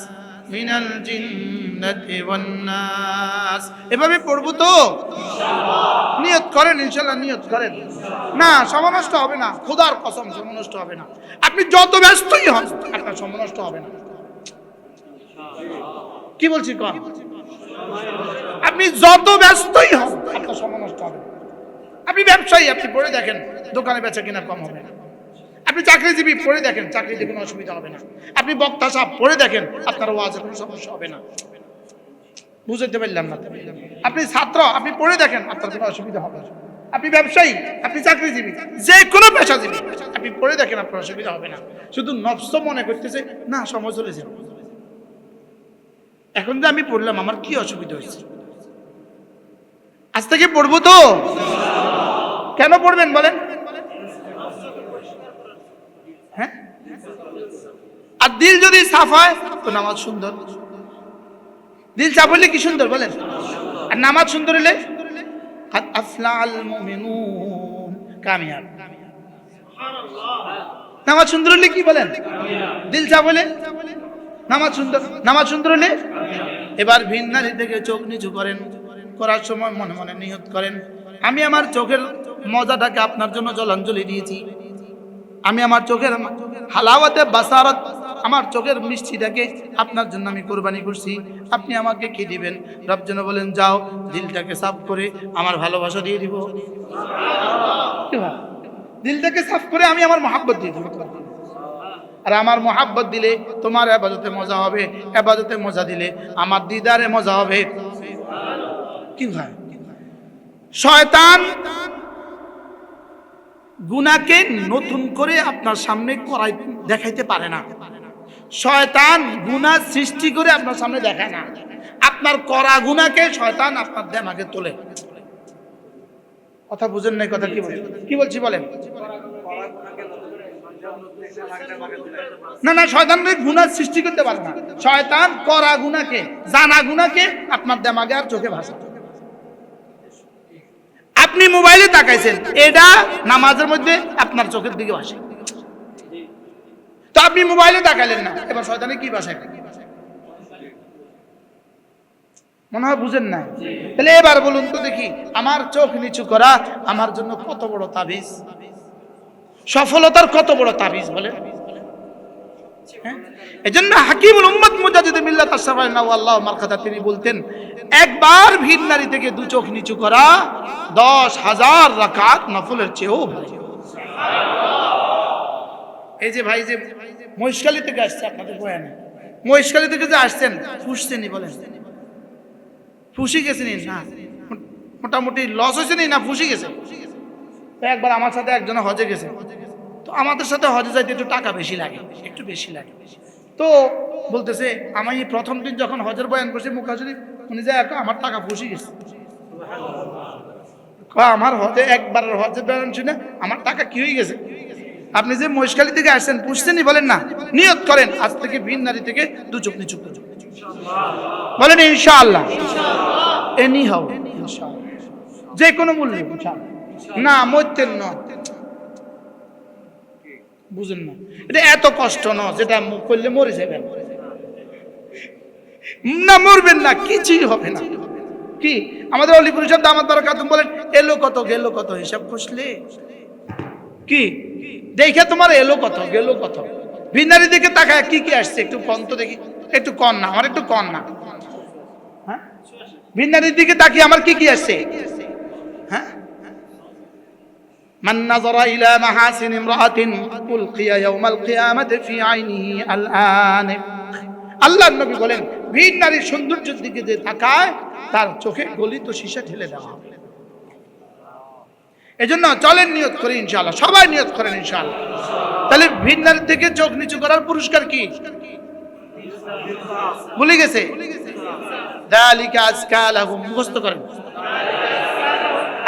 من الجنة والناس. এভাবে পড়ব তো ইনশাআল্লাহ? নিয়ত করেন ইনশাআল্লাহ, নিয়ত করেন। না, সময় নষ্ট হবে না, খোদার কসম সময় নষ্ট হবে না। আপনি যত ব্যস্তই হন আপনার সময় নষ্ট হবে না। কি বলছি কোন? আপনি যত ব্যস্তই হন আপনার সময় নষ্ট হবে না। আপনি ব্যবসায়ী, আপনি পড়ে দেখেন দোকানে বেচা কিনা কম হবে না। আপনি চাকরিজীবী, পড়ে দেখেন চাকরিতে কোনো অসুবিধা হবে না। আপনি বক্তা সাহেব, পড়ে দেখেন আপনার ওয়াজে কোনো সমস্যা হবে না। বুঝতে পারলাম না? আপনি ছাত্র, আপনি পড়ে দেখেন আপনার কোনো অসুবিধা হবে না। আপনি ব্যবসায়ী, আপনি চাকরিজীবী, যে কোনো পেশাজীবী, আপনি পড়ে দেখেন আপনার অসুবিধা হবে না। শুধু নফস মনে করতেছে না সময় চলে যাবে, এখন যে আমি পড়লাম আমার কি অসুবিধা হয়েছে, আজ থেকে পড়বো তো। কেন পড়বেন বলেন? হ্যাঁ, আর দিল যদি সাফ হয় তো নামাজ সুন্দর। দিল সাফ হলে কি সুন্দর বলেন? আর নামাজ সুন্দর হলে কাদ আফলাল মুমিনুন, কামিয়াব। নামাজ সুন্দর হলে কি বলেন? দিল সাফ হলে নামাজ সুন্দর। নামাজ সুন্দর হলে এবার ভিন নারী থেকে চোখ নিচু করেন, করার সময় মনে মনে নিয়ত করেন, আমি আমার চোখের মজাটাকে আপনার জন্য জলাঞ্জলি দিয়েছি। আমি আমার চোখের হালাওয়াতে বাসারত, আমার চোখের মিষ্টিটাকে আপনার জন্য আমি কোরবানি করছি। আপনি আমাকে কি দিবেন? রব যেন বলেন যাও দিলটাকে সাফ করে আমার ভালোবাসা দিয়ে দিব। দিলটাকে সাফ করে আমি আমার মহাব্বত দিয়ে দিব। আর আমার মহাব্বত দিলে তোমার ইবাদতে মজা হবে, ইবাদতে মজা দিলে আমার দিদারে মজা হবে। কি হয়? শয়তান গুনাহকে নতুন করে আপনার সামনে করাই দেখাইতে পারে না। শয়তান গুনাহ সৃষ্টি করে আপনার সামনে দেখায় না। আপনার করা গুনাহকে শয়তান আপনার দিমাগে তোলে। কথা বুঝেন নাই? কথা কি বলছি বলেন? না না, শয়তান গুনাহ সৃষ্টি করতে পারে না। শয়তান করা গুনাহকে, জানা গুনাহকে আপনার দিমাগে আর চোখে ভাসে। আপনি মোবাইলে তাকাইছেন, এটা নামাজের মধ্যে আপনার চোখের দিকে ভাসে, তো আপনি মোবাইলে তাকাইলেন না, এবার শয়তানে কি ভাসে? মনে হয় বুঝেন না। তাহলে এবার বলুন তো দেখি, আমার চোখ নিচু করা আমার জন্য কত বড় তাবিজ, সফলতার কত বড় তাবিজ বলে। এজন্য হাকিমুল উম্মত মুজাদ্দিদ মিল্লাত আশরাফ আল্লাহ মারকাতা তিনি বলতেন, একবার ভিন নারী থেকে দু চোখ নিচু করা 10,000 রাকাত নফলের চেয়েও ভালো। এই যে ভাই যে মহেশখালী থেকে আসছে আপনাদের বয়ানে, মহেশখালী থেকে যে আসছেন ফুসছেনি বলেন? ফুসি গেছেনি না? মোটামুটি লস হয়েছে না ফুসি গেছে? তো একবার আমার সাথে একজন হজে গেছে, তো আমাদের সাথে হজে যাইতে একটু টাকা বেশি লাগে, একটু বেশি লাগে। তো বলতেছে আমি প্রথম দিন যখন হজের বয়ান করছি মুখা শরীফ, উনি যে আমার টাকা ফুসি গেছে। আমার হজে একবার হজের বয়ান শুনে আমার টাকা কি হয়ে গেছে? আপনি যে মহেশখালী থেকে আসছেন পুষছেনই বলেন না, নিয়ত করেন আজ থেকে ভিন নারী থেকে দু চোখ নিচু বলেন ইনশাআল্লাহ। এনি হাউ ইনশাআল্লাহ যে কোনো মূল্যে ইনশাআল্লাহ। না মরতেন না, বুঝেন না, এটা এত কষ্ট না যেটা করলে মরে যাবেন না, মরবেন না, কিছুই হবে না। কি আমাদের অলি পরিষদ দামাত বারাকাতুহু বলেন, এলো কত গেল কত হিসাব কষলে কি দেখে তোমার এলো কত গেল কত। ভিনারি দিকে তাকায় কি কি আসছে একটু কন তো দেখি, একটু কন না, আমার একটু কন না। হ্যাঁ, ভিনারির দিকে তাকিয়ে আমার কি কি আসছে? হ্যাঁ, মান নাযারা ইলা মাহাসিন ইমরাআতিন উলকিয়া ইয়াউমাল কিয়ামাতি ফি আইনিহি আল-আন। আল্লাহর নবী বলেন, ভিন নারীর সৌন্দর্যের দিকে যে তাকায় তার চোখে গলিত সীসা ঢেলে দেওয়া হবে। এজন্য চলেন নিয়ত করি ইনশাআল্লাহ, সবাই নিয়ত করেন ইনশাআল্লাহ। তাহলে ভিন নারীর দিকে চোখ নিচু করার পুরস্কার কি ভুলে গেছে? যালিকা আজকা লাহুম, মুখস্থ করেন,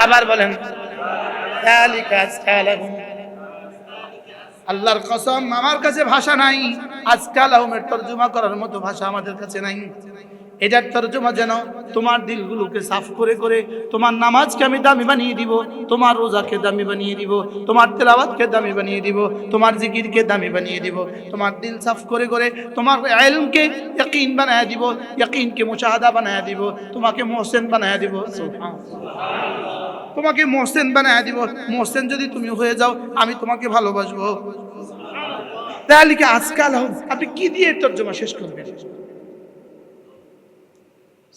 আবার বলেন যালিকা আজকা লাহুম। আল্লাহর কসম, আমার কাছে ভাষা নাই, আজকা লাহুমের তরজমা করার মতো ভাষা আমাদের কাছে নাই। এটার তরজমা যেন তোমার দিলগুলোকে সাফ করে করে, তোমার নামাজকে আমি দামি বানিয়ে দিব, তোমার রোজাকে দামি বানিয়ে দিব, তোমার তেলাওয়াতকে দামি বানিয়ে দিব, তোমার জিকিরকে দামি বানিয়ে দিব, তোমার দিল সাফ করে করে তোমার ইলমকে ইয়াকিন বানায় দিব, ইয়াকিনকে মুশাহাদা বানায় দিব, তোমাকে মুহসিন বানায় দিব। সুবহানাল্লাহ, তোমাকে মুহসিন বানায় দিব। মুহসিন যদি তুমি হয়ে যাও, আমি তোমাকে ভালোবাসবো। যালিকা আজকা লাহুম, আপনি কি দিয়ে তরজমা শেষ করবেন?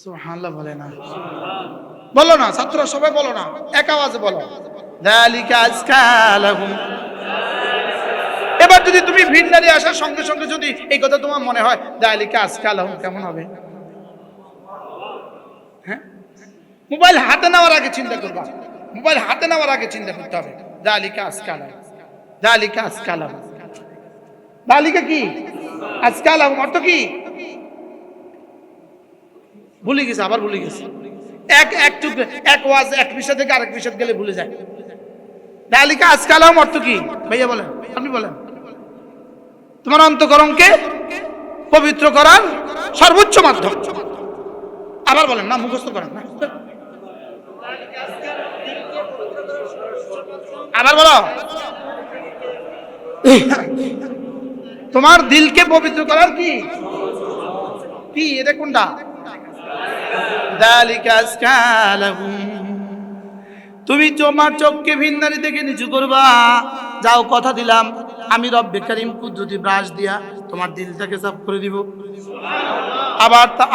সুবহানাল্লাহ বলে না, বলো না ছাত্ররা সবাই বলো না, এক আওয়াজে বলো যালিকা আজকা লাহুম। এবার যদি তুমি ভিন্নারি আসার সঙ্গে সঙ্গে যদি এই কথা তোমার মনে হয়, যালিকা আজকা লাহুম কেমন হবে? হ্যাঁ, মোবাইল হাতে নেওয়ার আগে চিন্তা করবা, মোবাইল হাতে নেওয়ার আগে চিন্তা করতে হবে যালিকা আজকা লাহুম। যালিকা আজকা লাহুম, যালিকা কি? আজকা লাহুম অর্থ কি? ভুলে গেছে, আবার ভুলে গেছে। এক ওয়াজ এক বিষয় থেকে আরেক বিষয় গেলে ভুলে যায়। যালিকা আজকা লাহুম অর্থ কি ভাইয়া বলেন, আপনি বলেন। তোমার অন্তঃকরণকে পবিত্র করার সর্বোচ্চ মাধ্যম। আবার বলেন না, মুখস্থ করেন না, আবার বলো। তোমার দিলকে পবিত্র করার কি কি এটা কোনটা? যালিকা আজকা লাহুম। তুমি তোমার চোখকে ভিন্নারি থেকে নিচু করবা। যাও, কথা দিলাম আমি রব্বে কারীম কুদরতি ব্রাশ দিয়া তোমার দিলটাকে সাফ করে দিব।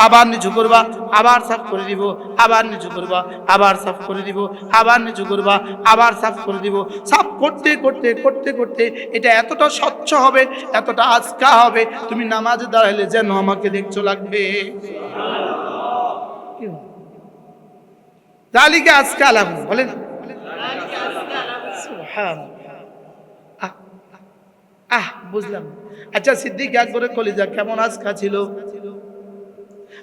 আবার নিচু করবা, আবার সাফ করে দিব, আবার নিচু করবা, আবার সাফ করে দিব, আবার নিচু করবা, আবার সাফ করে দিব। সাফ করতে করতে করতে করতে এটা এতটা স্বচ্ছ হবে, এতটা আজকা হবে, তুমি নামাজে দাঁড়াইলে যেন আমাকে দেখছো লাগবে। যালিকা আজকা লাহুম বলেন। সুবহানাল্লাহ, বুঝলাম। আচ্ছা, সিদ্দিক আকবরের কলিজা কেমন আজকা ছিল?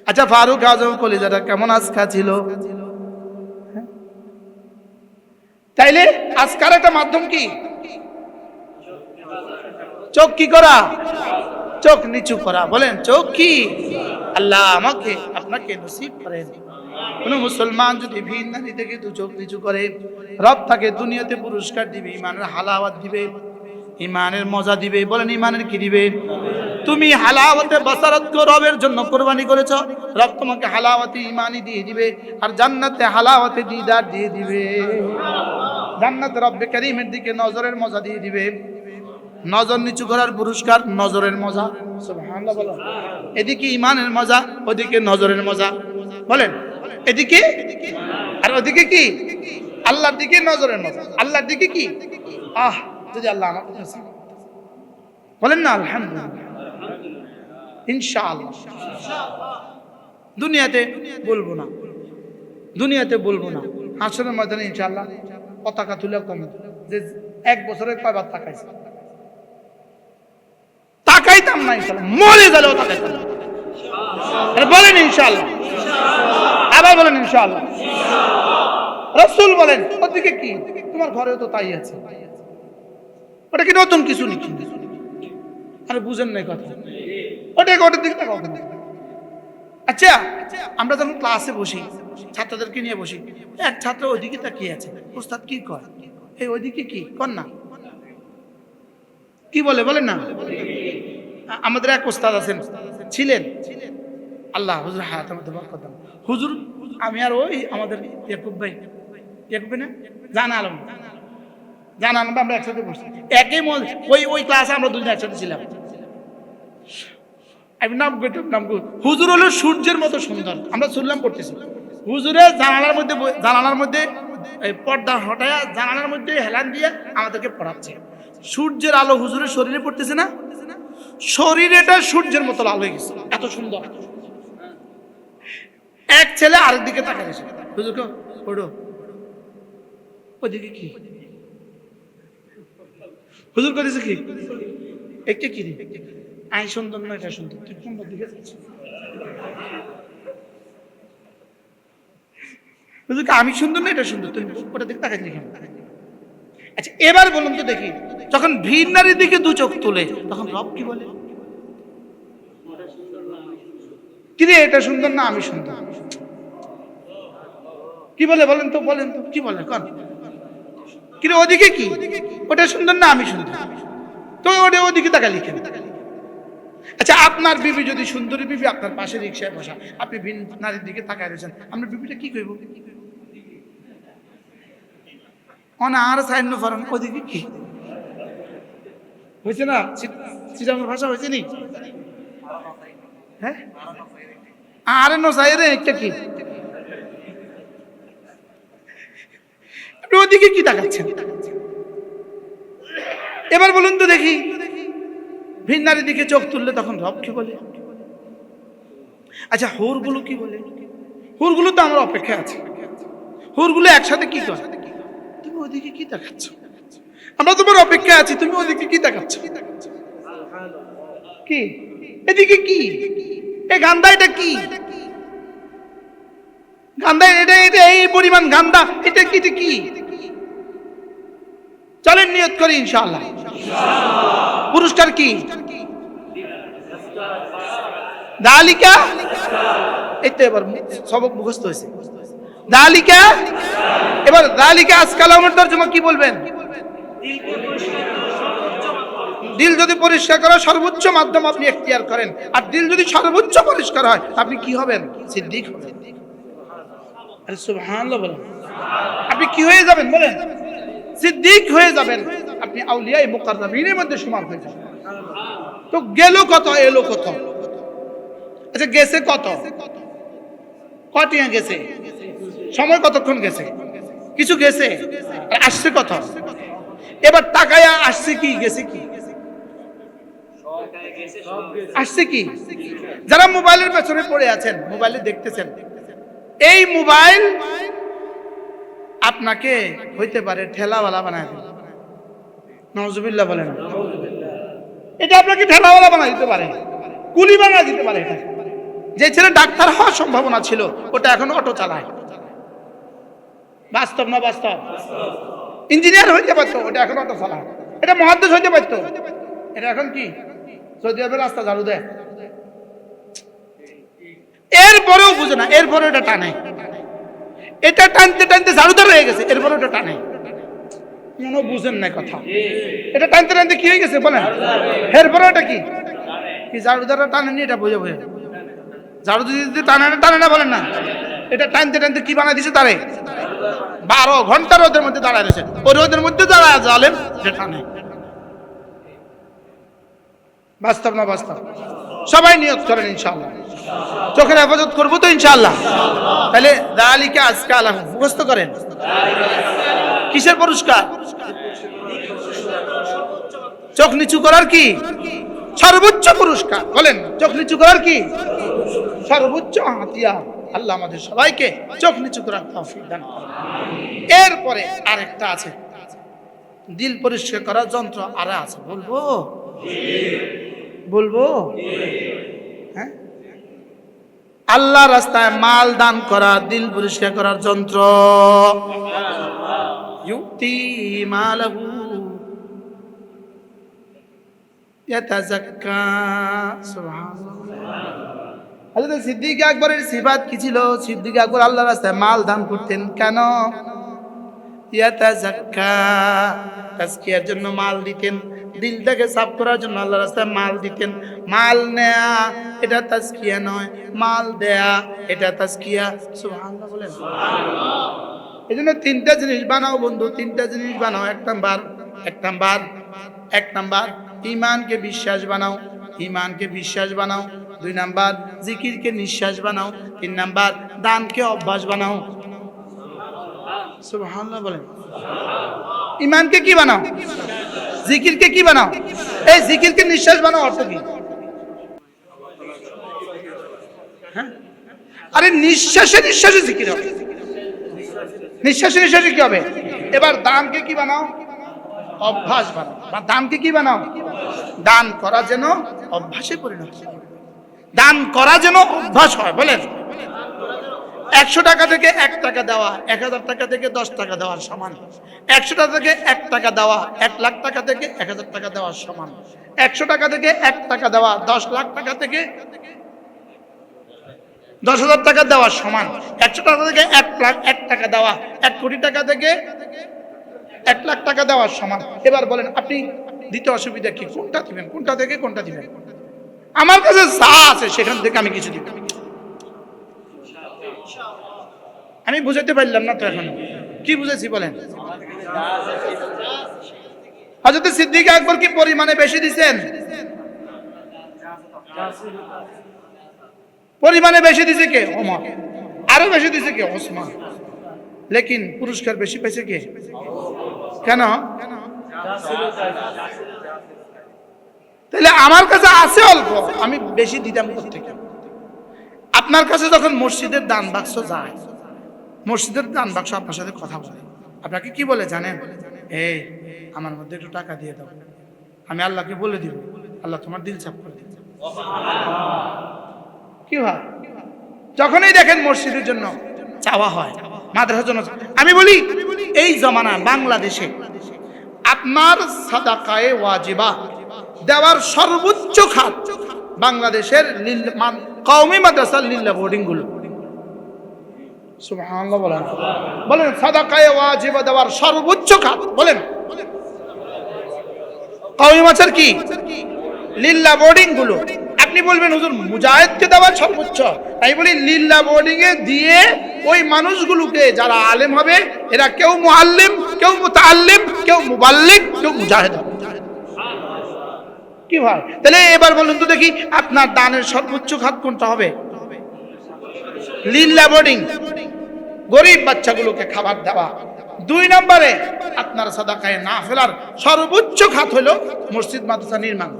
আচ্ছা, ফারুক আজম কলিজাটা কেমন আজকা ছিল? তাইলে আজকার একটা মাধ্যম কি? চোখ কি করা? চোখ নিচু করা। বলেন চোখ কি? আল্লাহ আমাকে আপনাকে নসিব করেন। কোন মুসলমান যদি ভিন নারী থেকে দু চোখ নিচু করে, রব তাকে দুনিয়াতে পুরস্কার দিবে, ইমানের হালাওয়াত দিবে, ইমানের মজা দিবে। বলেন ইমানের কি দিবে? তুমি হালাওয়াতে বাসারাত রবের জন্য কুরবানি করেছো, রব তোমাকে হালাওয়াতে ইমানি দিয়ে দিবে, আর জান্নাতে হালাওয়াতে দিদার দিয়ে দিবে। জান্নাতে রব্বে কারীমের দিকে নজরের মজা দিয়ে দিবে। নজর নিচু করার পুরস্কার নজরের মজা। সুবহানাল্লাহ বলো। এদিকে ইমানের মজা, ওদিকে নজরের মজা। বলেন এদিকে আর ওদিকে কি? আল্লাহর দিকে নজরের মজা, আল্লাহর দিকে কি? যদি আল্লাহ আমাকে নসিব বলেন না আলহামদুলিল্লাহ, ইনশাআল্লাহ। দুনিয়াতে বলবো না, দুনিয়াতে বলবো না, হাসরের ময়দানে ইনশাআল্লাহ পতাকা তুলে কম যে এক বছরে কয়বার তাকাইছে, তাকাইতাম না ইনশাআল্লাহ, মরে গেলেও তাকাইতাম না। বলেন ইনশাআল্লাহ, আবার বলেন ইনশাআল্লাহ। রাসূল বলেন ওদিকে কি? তোমার ঘরেও তো তাই আছে, ওটা কি নতুন কিছু নাকি? আরে বুঝেন নাই কথা, ওটার দিকে তাকাও কেন? আচ্ছা, আমরা যখন ক্লাসে বসি ছাত্রদেরকে নিয়ে বসি, এক ছাত্র ওইদিকে তাকিয়ে আছে, উস্তাদ কি কয়, এই ওইদিকে কি কর না, কি বলে বলেন না। আমাদের এক উস্তাদ আছেন, ছিলেন, আল্লাহ হুজুর হায়াতের মধ্যে বরকত দান। হুজুর আমি আর ওই আমাদের ইয়াকুব ভাই, ইয়াকুব ভাই না, জানা আলম, জানা আলম, আমরা একসাথে বসছি একই ওই ক্লাসে আমরা দুজন একসাথে ছিলাম। আমি নাম করতাম, হুজুর হলো সূর্যের মতো সুন্দর। আমরা শুনলাম পড়তেছি, হুজুরের জানালার মধ্যে পর্দা হটায়া জানালার মধ্যে হেলান দিয়ে আমাদেরকে পড়াচ্ছে। সূর্যের আলো হুজুরের শরীরে পড়তেছে না, শরীরেটা সূর্যের মতো আলো হয়ে গেছে, এত সুন্দর। এক ছেলে আরেক দিকে তাকায় গেছে, হুজুরকে পড়ো, ওইদিকে কি, হুজুর করেছে কি, একটা কি রে, আই সুন্দর না এটা সুন্দর, তুই কোন দিকে যাচ্ছিস? হুজুরকে আমি সুন্দর না এটা সুন্দর, তুই ওটা দিকে তাকাইলি কেন? আচ্ছা এবার বলুন তো দেখি, যখন ভিন নারীর দিকে দু চোখ তোলে তখন রব কি বলে? কি রে এটা সুন্দর না আমি সুন্দর, কি বলে বলেন তো, বলেন তো কি বলে কন, কি রে ওদিকে কি, ওটা সুন্দর না আমি সুন্দর, তো ওটা ওদিকে তাকালি কেন? আচ্ছা আপনার বিবি যদি সুন্দরী বিবি আপনার পাশে রিকশায় বসা, আপনি ভিন নারীর দিকে তাকায় রয়েছেন, আপনার বিবিটা কি কইব? আর সাইন ফার্ম ওদিকে কি হয়েছে না, চিরাঙ্গের ভাষা হয়েছে নি, হ্যাঁ আরে নো সাই রে একটা কি, ওদিকে কি তাকাচ্ছেন? এবার বলুন তো দেখি, ভিন নারীর দিকে চোখ তুললে তখন রব কি বলে? আচ্ছা হুরগুলো কি বলে? হুরগুলো তো আমার অপেক্ষা আছে, হুরগুলো একসাথে কি করে? তুমি ওদিকে কি দেখাচ্ছ, আমরা তোমার অপেক্ষা আছি, তুমি ওদিকে কি দেখাচ্ছ? কি এদিকে কি, এই গান্দা এটা কি, গান্দা এটা এটা এই পরিমাণ গান্দা, এটা কি, এটা কি? চলেন নিয়ত করি ইনশাআল্লাহ, পুরস্কার কি? দালিকা, এই তো এবার সবক মুখস্থ হয়েছে, দালিকা। এবার দালিকা আজকালামের তরজমা কি বলবেন? দিল যদি পরিষ্কার করা সর্বোচ্চ মাধ্যম আপনি এখতিয়ার করেন, আর দিল যদি সর্বোচ্চ পরিষ্কার হয় আপনি কি হবেন? সিদ্দিক হবেন। আরে সুবহানাল্লাহ বলেন, আপনি কি হয়ে যাবেন বলেন? সিদ্দিক হয়ে যাবেন, আপনি আউলিয়ায়ে মুকাররাবিনের মধ্যে সমান হয়ে যাবেন। তো গেল কত, এলো কত? আচ্ছা গেছে কত, কটিয়া গেছে, সময় কতক্ষণ গেছে, কিছু গেছে, আর আসছে কত? এবার তাকায়া আসছে কি, গেছে কি, আসছে কি? যারা মোবাইলের পেছনে পড়ে আছেন, মোবাইলে দেখতেছেন, এই মোবাইল আপনাকে হইতে পারে ঠেলাওয়ালা বানায় দেবে, নাউজুবিল্লাহ বলেন, এটা আপনাকে ঠেলাওয়ালা বানায় দিতে পারে, কুলি বানায় দিতে পারে। এটা যে ছেলে ডাক্তার হওয়ার সম্ভাবনা ছিল ওটা এখন অটো চালায়, বাস্তব না বাস্তব? ইঞ্জিনিয়ার হইতে পারতো, ওটা এখন অটো চালায়। এটা মুহাদ্দিস হইতে পারতো, এটা এখন কি সৌদি আরবের রাস্তা ঝাড়ু দেয়। এরপরেও বুঝে না, এরপরে এটা টানে, এটা টানতে টানতে ঝাড়ুদার হয়ে গেছে, এরপরে এটা টানে, মনে বুঝেন না কথা, এটা টানতে টানতে কি হয়ে গেছে বলেন? এরপরে এটা কি, ঝাড়ুদাররা টানেনি, এটা বুঝে বুঝে ঝাড়ু দিতে টানে না, টানে না বলেন না, এটা টানতে টানতে কি বানাই দিছে তারে, 12 ঘন্টা রোদের মধ্যে দাঁড়ায় রয়েছে, ওই রোদের মধ্যে দাঁড়ায় জালেম যে টানে। বাস্তব না বাস্তব? সবাই নিয়ত করেন ইনশাআল্লাহ, চোখের হেফাজত করবো তো ইনশাআল্লাহ। তাহলে যালিকা আজকা লাহুম মুখস্থ করেন, কিসের পুরস্কার? চোখ নিচু করার কি সর্বোচ্চ পুরস্কার, বলেন চোখ নিচু করার কি সর্বোচ্চ হাতিয়ার। আল্লাহ আমাদের সবাইকে চোখ নিচু করার তৌফিক দান করুন। এরপরে আরেকটা আছে, দিল পরিষ্কার করার যন্ত্র আরে আছে, বলবো বলবো হ্যাঁ, আল্লাহ রাস্তায় মাল দান করা দিল পরিষ্কার করার যন্ত্র। ইউতি মালাহু ইয়াতাযাক্কা, সুবহানাল্লাহ। হযরত সিদ্দিক আকবরের সিফাত কি ছিল? সিদ্দিক আকবর আল্লাহর রাস্তায় মাল দান করতেন। কেন? ইয়াতাযাক্কা, তাজকিয়ার জন্য মাল দিতেন, দিলটাকে সাফ করার জন্য আল্লাহর রাস্তায় মাল দিতেন। মাল নেয়া এটা তাজকিয়া নয়, মাল দেয়া এটা তাজকিয়া। সুবহানাল্লাহ বলেন। এই জন্য তিনটা জিনিস বানাও বন্ধু, তিনটা জিনিস বানাও। এক নাম্বার ইমানকে বিশ্বাস বানাও, ইমানকে বিশ্বাস বানাও। 2 নাম্বার জিকিরকে নিঃশ্বাস বানাও। 3 নাম্বার দানকে অভ্যাস বানাও। সুবহানাল্লাহ বলেন। ইমানকে কি বানাও? জিকিরকে কি বানাও? এই জিকিরকে নিঃশ্বাস বানাও অর্থ কি? হ্যাঁ, আরে নিঃশ্বাসে নিঃশ্বাসে জিকির হবে, নিঃশ্বাসে নিঃশ্বাসে কি হবে? এবার দানকে কি বানাও? অভ্যাস বানাও। বা দানকে কি বানাও? দান করা যেন অভ্যাসে পরিণত হয়, দান করা যেন অভ্যাস হয়। বলেন 100 টাকা থেকে 1 টাকা দেওয়া 1000 টাকা থেকে 10 টাকা দেওয়ার সমান। 100 টাকা থেকে 1 টাকা দেওয়া 1 লাখ টাকা থেকে 1000 টাকা দেওয়ার সমান। 100 টাকা থেকে 1 টাকা দেওয়া 10 লাখ টাকা থেকে 10,000 টাকা দেওয়ার সমান। 100 টাকা থেকে 1 টাকা দেওয়া 1 কোটি টাকা থেকে 1 লাখ টাকা দেওয়ার সমান। এবার বলেন আপনি দিতে অসুবিধা কি? কোনটা দিবেন? কোনটা থেকে কোনটা দিবেন? আমার কাছে যা আছে সেখান থেকে আমি কিছু দিব। আমি বুঝাতে পারলাম না তো, এখন কি বুঝেছি বলেন? হযরত সিদ্দিক আকবর কি পরিমাণে বেশি দিবেন? পরিমাণে বেশি দিছে কে? ওমর। আরো বেশি দিছে কে? ওসমান। লেকিন পুরস্কার বেশি পেয়েছে কে? কেন? তাহলে আমার কাছে আছে অল্প, আমি বেশি দিতাম কোত্থেকে? আপনার কাছে যখন মসজিদের দান বাক্স যায়, মসজিদের দান বাক্স আপনার সাথে কথা বলে, আপনাকে কি বলে জানেন? এই আমার মধ্যে একটু টাকা দিয়ে দাও, আমি আল্লাহকে বলে দিব, আল্লাহ তোমার দিল চাপ করে দিবে। কি হয়? যখনই দেখেন মসজিদের জন্য চাওয়া হয়, মাদ্রাসার জন্য, আমি বলি এই জমানায় বাংলাদেশে আপনার সাদাকায়ে ওয়াজিবা দেওয়ার সর্বোচ্চ খাত বাংলাদেশের কওমি মাদ্রাসার লিল্লা বোর্ডিং গুলো। সুবহানাল্লাহ বলেন। বলেন সাদাকায়ে ওয়াজিবা দেওয়ার সর্বোচ্চ খাত বলেন কওমি মাদ্রাসার কি? লিল্লা বোর্ডিং গুলো। আপনি বলবেন হুজুর মুজাহিদকে দেওয়ার সর্বোচ্চ, তাই বলি লিল্লা বোর্ডিং এ দিয়ে ওই মানুষগুলোকে যারা আলেম হবে, এরা কেউ মুআল্লিম, কেউ মুতাআল্লিম, কেউ মুবাল্লিগ, কেউ মুজাহিদ হবে। কি ভাই? তাহলে এবার বলুন তো দেখি আপনার দানের সর্বোচ্চ খাত কোনটা হবে? লিল্লা বোর্ডিং, গরিব বাচ্চাগুলোকে খাবার দেওয়া। 2 নম্বরে আপনার সাদাকায়ে নাফিলার সর্বোচ্চ খাত হলো মসজিদ মাদ্রাসা নির্মাণ।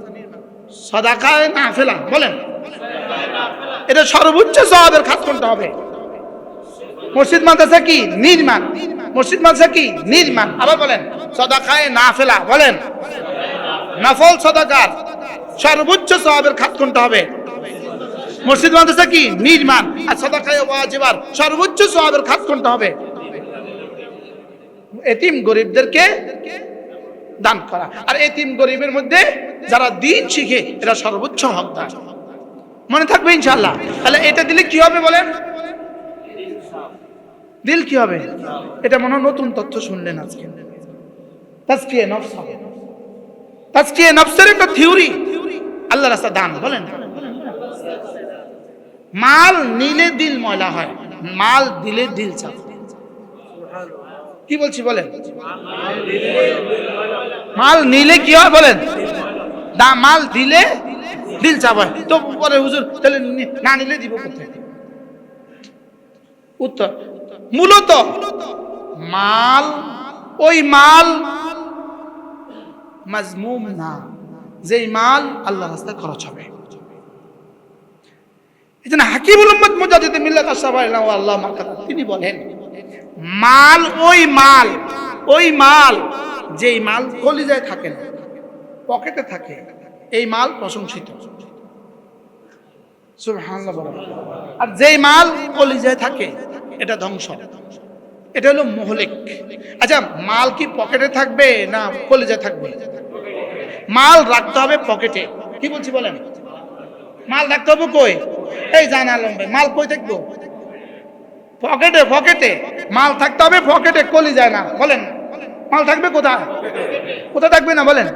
সাদাকায়ে নাফিলা বলেন, এটা সর্বোচ্চ সওয়াবের খাত কোনটা হবে? মসজিদ মাদ্রাসা কি? নির্মাণ। মসজিদ মাদ্রাসা কি? নির্মাণ। আবার বলেন সাদাকায়ে নাফিলা বলেন, নফল সাদাকার সর্বোচ্চ সওয়াবের খাত কোনটা হবে? মসজিদ মাদ্রাসা কি? নির্মাণ। আর সাদাকায়ে ওয়াজিবার সর্বোচ্চ সওয়াবের খাত কোনটা হবে? এতিম গরিবদেরকে দান করা। আর এতিম গরিবের মধ্যে যারা দ্বীন শিখে এরা সর্বোচ্চ হকদার। মনে থাকবে ইনশাআল্লাহ। তাহলে এটা দিলে কি হবে বলেন? দিল কি হবে? এটা মনে হয় নতুন তথ্য শুনলেন আজকে। তাজকিয়া নফস, তাজকিয়া নফসের একটা থিওরি, আল্লাহর রাস্তায় দান। বলেন মাল নিলে দিল ময়লা হয়, মাল দিলে দিল চাপ। কি বলছি বলেন? মাল নিলে কি হয় বলেন? মাল দিলে দিল চাপ হয়। তো পরে হুজুর তাহলে না নিলে দিব কোথায়? উত্তর, মূলত মাল, ওই মাল মাজমুম না, যেই মাল আল্লাহর রাস্তায় খরচ হবে। এজন্য হাকিমুল উম্মত মুজাদ্দিদ মিল্লাত আশরাফ আল্লাহ মাকাত তিনি বলেন মাল ওই মাল যেই মাল কলিজায় থাকে না, পকেটে থাকে, এই মাল প্রশংসিত। সুবহানাল্লাহ বলেন। আর যেই মাল কলিজায় থাকে এটা ধ্বংস, এটা হলো মুহলিক। আচ্ছা মাল কি পকেটে থাকবে না কলিজায় থাকবে? মাল রাখতে হবে পকেটে। কি বলছি বলেন? মাল রাখতে হবে কই? এই জান আলম ভাই, মাল কই থাকবো? পকেটে, পকেটে মাল থাকতে হবে, পকেটে কলি যায় না। বলেন মাল থাকবে কোথায়? কোথায় থাকবে না বলেন?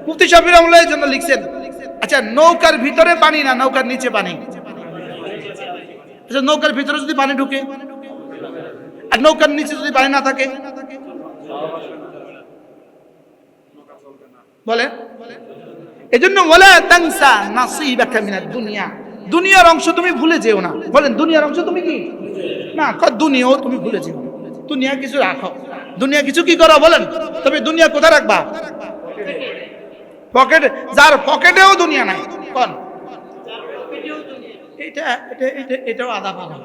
মুফতি শফি রহমাতুল্লাহ এর জন্য লিখছেন, আচ্ছা নৌকার ভিতরে পানি না নৌকার নিচে পানি? আচ্ছা নৌকার ভিতরে যদি পানি ঢুকে আর নৌকার নিচে যদি পানি না থাকে, বলেন? এজন্য ওয়ালা তানসা নাসিবাকা মিনাদ দুনিয়া, দুনিয়ার অংশ তুমি ভুলে যেও না। বলেন দুনিয়ার অংশ তুমি কি না, দুনিয়াও তুমি ভুলে যেও না। দুনিয়া কিছু রাখো, দুনিয়া কিছু কি করো বলেন? তবে দুনিয়া কোথায় রাখবা? পকেটে। যার পকেটেও দুনিয়া নাই, কোন? এটাও আদা পানা।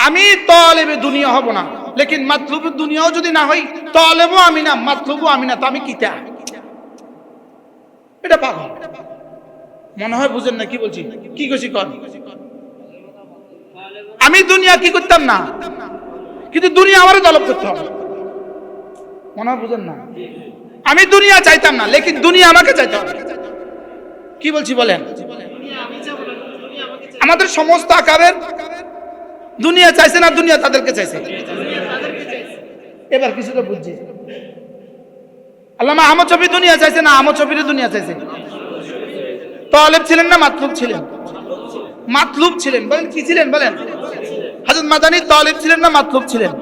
আমি তলেবে দুনিয়া হব না, লেকিন মাতলুবে দুনিয়াও যদি না হই, তলেবও আমি না, মাতলুবও আমি না, তো আমি কিতা? এটা পাগল মনে হয়। বুঝেন না কি বলছি? কি কইছি কর? আমি দুনিয়া কি করতাম না, কিন্তু দুনিয়া আমারে তলব করতে হবে। মনে হয় বুঝেন না? আমি দুনিয়া চাইতাম না, লেকিন দুনিয়া আমাকে চাইতে হবে। কি বলছি বলেন? আমাদের সমস্ত আকাবের দুনিয়া চাইছে না, দুনিয়া তাদেরকে চাইছে। এবার কিছুটা বুঝছি। আল্লামা আহমদ শফি দুনিয়া চাইছে না, আহমদ শফির দুনিয়া চাইছে? তালেব ছিলেন না মাতলুব ছিলেন? মাতলুব ছিলেন। বলেন কি ছিলেন বলেন? হযরত মাদানী তালেব ছিলেন না মাতলুব ছিলেন?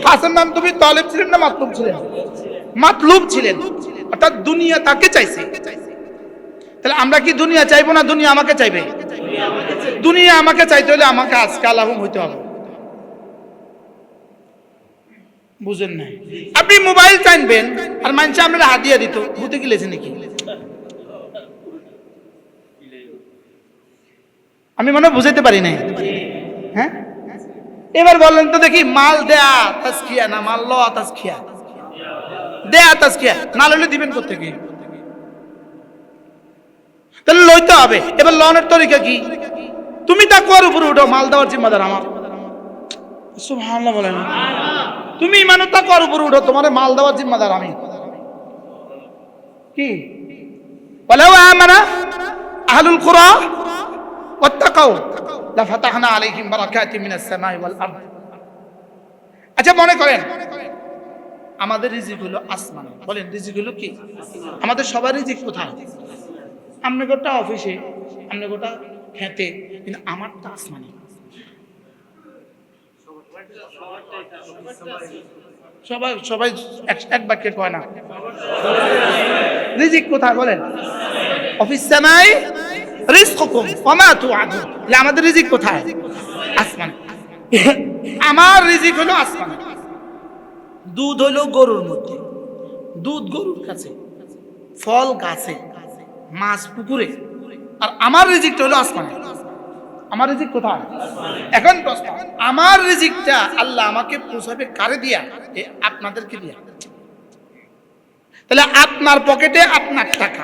হাসান নানতুবি তালেব ছিলেন না মাতলুব ছিলেন? মাতলুব ছিলেন। অর্থাৎ দুনিয়া তাকে চাইছে। তাহলে আমরা কি দুনিয়া চাইবো না দুনিয়া আমাকে চাইবে? দুনিয়া আমাকে চাইতে হলে আমাকে আজকে আলাহম হইতে হবে। বুঝেন নাই? আপনি মোবাইল চাইবেন আর মানুষ আপনারা হাদিয়া দিত, ভূতে কি লেছে নাকি? আমি মনে বুঝাইতে পারি নাই। হ্যাঁ এবার বললেন তো দেখি, মাল দেয়া তাজকিয়া না মাল লওয়া তাজকিয়া? দেয়া তাজকিয়া, না লইলে দিবেন কোত্থেকে? তাহলে লইতে হবে। এবার লনের তরিকা কি? তুমি তাকওয়ার উপরে উঠো, মাল দেওয়ার জিম্মাদার আমার। সুবহানাল্লাহ বলেন। তুমি ইমানের তাকওয়ার উপরে উঠো, তোমার মাল দেওয়ার জিম্মাদার আমি। কি ওয়ালাউ আমানা আহলুল কুরা ওয়াত্তাকাউ লাফাতাহনা আলাইহিম বারাকাতিন মিনাস সামাই ওয়াল আরদ। আচ্ছা মনে করেন আমাদের রিজিক হলো আসমানে। বলেন রিজিক হলো কি? আমাদের সবার রিজিক কোথায়? আপনি গোটা অফিসে, আপনি গোটা খেতে, কিন্তু আমারটা আসমানে। সবাই সবাই এক বাক্যে কয় না। রিজিক কোথায় বলেন? অফিস সামাই রিজকুকুম ওয়া মা তুআদুন। আমাদের রিজিক কোথায়? আসমানে। আমার রিজিক হলো আসমানে। দুধ হলো গরুর মধ্যে, দুধ গরুর কাছে, ফল গাছে, মাছ পুকুরে, আর আমার রিজিকটা হলো আসমানে। আমার রিজিক কোথায়? এখন প্রশ্ন, আমার রিজিকটা আল্লাহ আমাকে পৌঁছাবে কারে দিয়া? আপনাদেরকে দিয়া। তাহলে আপনার পকেটে আপনার টাকা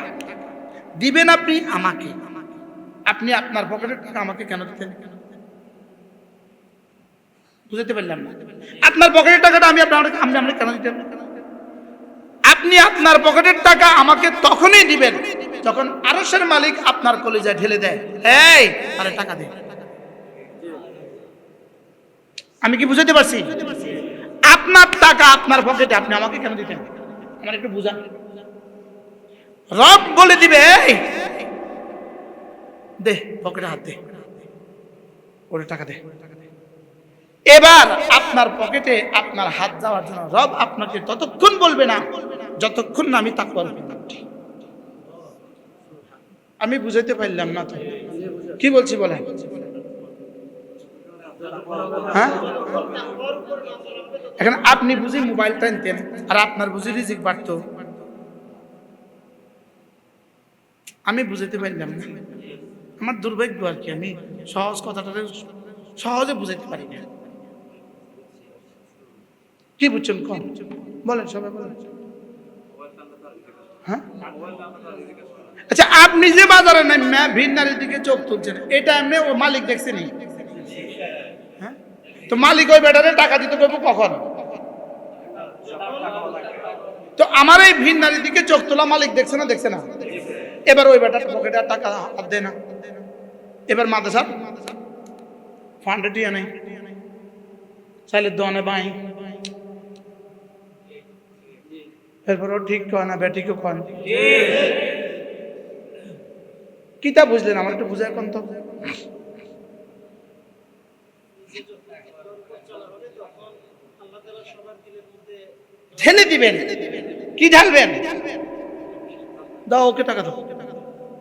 দিবেন আপনি আমাকে, আপনি আপনার পকেটের টাকা আমাকে কেন দিতেন? বুঝতে পারলাম না। আপনার পকেটের টাকাটা আমি আপনাকে কেন দিতেন? আপনি আপনার পকেটের টাকা আমাকে তখনই দিবেন যখন আরশের মালিক আপনার কলিজায় ঢেলে দেয়, এই আরে টাকা দে। আমি কি বুঝাতে পারছি? আপনার টাকা আপনার পকেটে, আপনি আমাকে কেন দিতেন? আমার একটু বুঝান। রব বলে দিবে, এই দে পকেটে হাত দে, ওরে টাকা দে। এবার আপনার পকেটে আপনার হাত যাওয়ার জন্য রব আপনাকে ততক্ষণ বলবে না যতক্ষণ না আমি তাকওয়া করব। আমি বুঝাইতে পারলাম না তো? কি বলছি বলেন? হ্যাঁ এখন আপনি বুঝি মোবাইল টানতেন আর আপনার বুঝি রিজিক বাড়তো, আমি বুঝাইতে পারলাম না। আমার দুর্ভাগ্য আর কি, আমি সহজ কথাটা সহজে বুঝাইতে পারি না। কি বুঝছেন কম বলেন, সবাই বলেন। হ্যাঁ আচ্ছা, আপনি যে বাজারে নামে ভিন্নারের দিকে চোখ তুলছেন, এটা এমনি ও মালিক দেখছেনি? হ্যাঁ তো মালিক ওই বেটারে টাকা দিতে করবো কখন? তো আমার এই ভিন্নারের দিকে চোখ তোলা মালিক দেখছে না? দেখছে না? এবার ওই বেটার পকেটে আর টাকা হাত দেয় না। এবার মাদ্রাসার ফান্ডে টিয়া নেই, চাইলে দোয়ানে বাই, এরপরও ঠিক কয় না, বেঠিকও কয় না। কিতা বুঝলেন আমার একটু বুঝায় কোন তো। ঢেলে দিবেন, কি ঢালবেন? দাও ওকে টাকা দাও,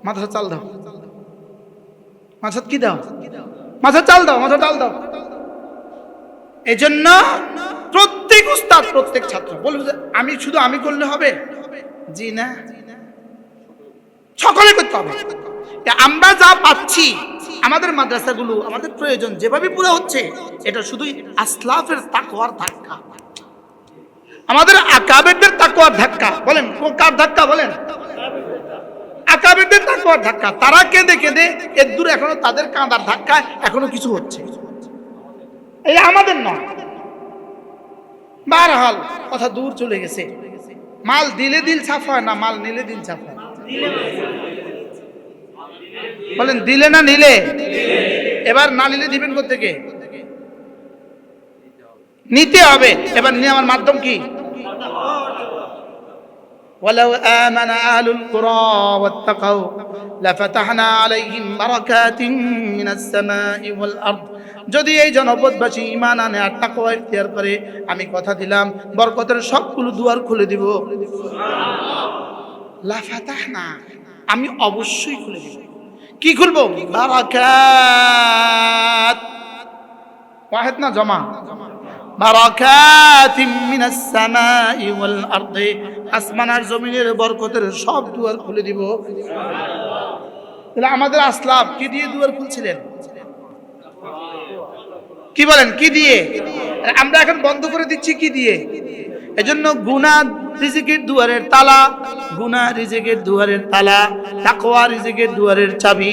মাথা চাল দাও, মাথা কি দাও, মাথা চাল দাও, মাথা ডাল দাও। এজন্য প্রত্যেক উস্তাদ, প্রত্যেক ছাত্র বলবে যে আমি শুধু আমি করলে হবে, জি না, সকলে করতে হবে। আমরা যা পাচ্ছি আমাদের মাদ্রাসাগুলো, আমাদের প্রয়োজন যেভাবে পুরো হচ্ছে, এটা শুধুই আসলাফের তাকওয়ার ধাক্কা, আমাদের আকাবেরদের তাকওয়ার ধাক্কা। বলেন কার ধাক্কা? বলেন আকাবেরদের তাকওয়ার ধাক্কা। তারা কেঁদে কেঁদে এর দূর, এখনো তাদের কাঁদার ধাক্কায় এখনো কিছু হচ্ছে, এই আমাদের নয়। বারহাল কথা দূর চলে গেছে। মাল দিলে দিল সাফ হয় না, মাল নিলে দিল সাফ হয়। বলেন দিলে না নিলে? এবার না নিলে দিবেন কোত্থেকে? নিতে হবে। এবার নেওয়ার মাধ্যম কি? ওয়ালাউ আমানা আহলুল কুরা ওয়াত্তাকাউ লাফাতাহনা আলাইহিম বারাকাতিন মিনাস সামাই ওয়াল আরদ। যদি এই জনপদবাসী ঈমান আনে আর তাকওয়া ইখতিয়ার করে, আমি কথা দিলাম বরকতের সবগুলো দুয়ার খুলে দিব। লাফাতাহনা, আমি অবশ্যই খুলে দিব। কি খুলবো? বারাকাত, ওয়াহিদ না জমা, বারাকাতিম মিনাস সামাই ওয়াল আরদি, আসমান আর জমিনের বরকতের সব দুয়ার খুলে দিব। তাহলে আমাদের আসলাফ কি দিয়ে দুয়ার খুলছিলেন? কি বলেন কি দিয়ে? আমরা এখন বন্ধ করে দিচ্ছি কি দিয়ে? এজন্য গুনাহ রিজিকের দুয়ারের তালা, গুনাহ রিজিকের দুয়ারের তালা, তাকওয়া রিজিকের দুয়ারের চাবি।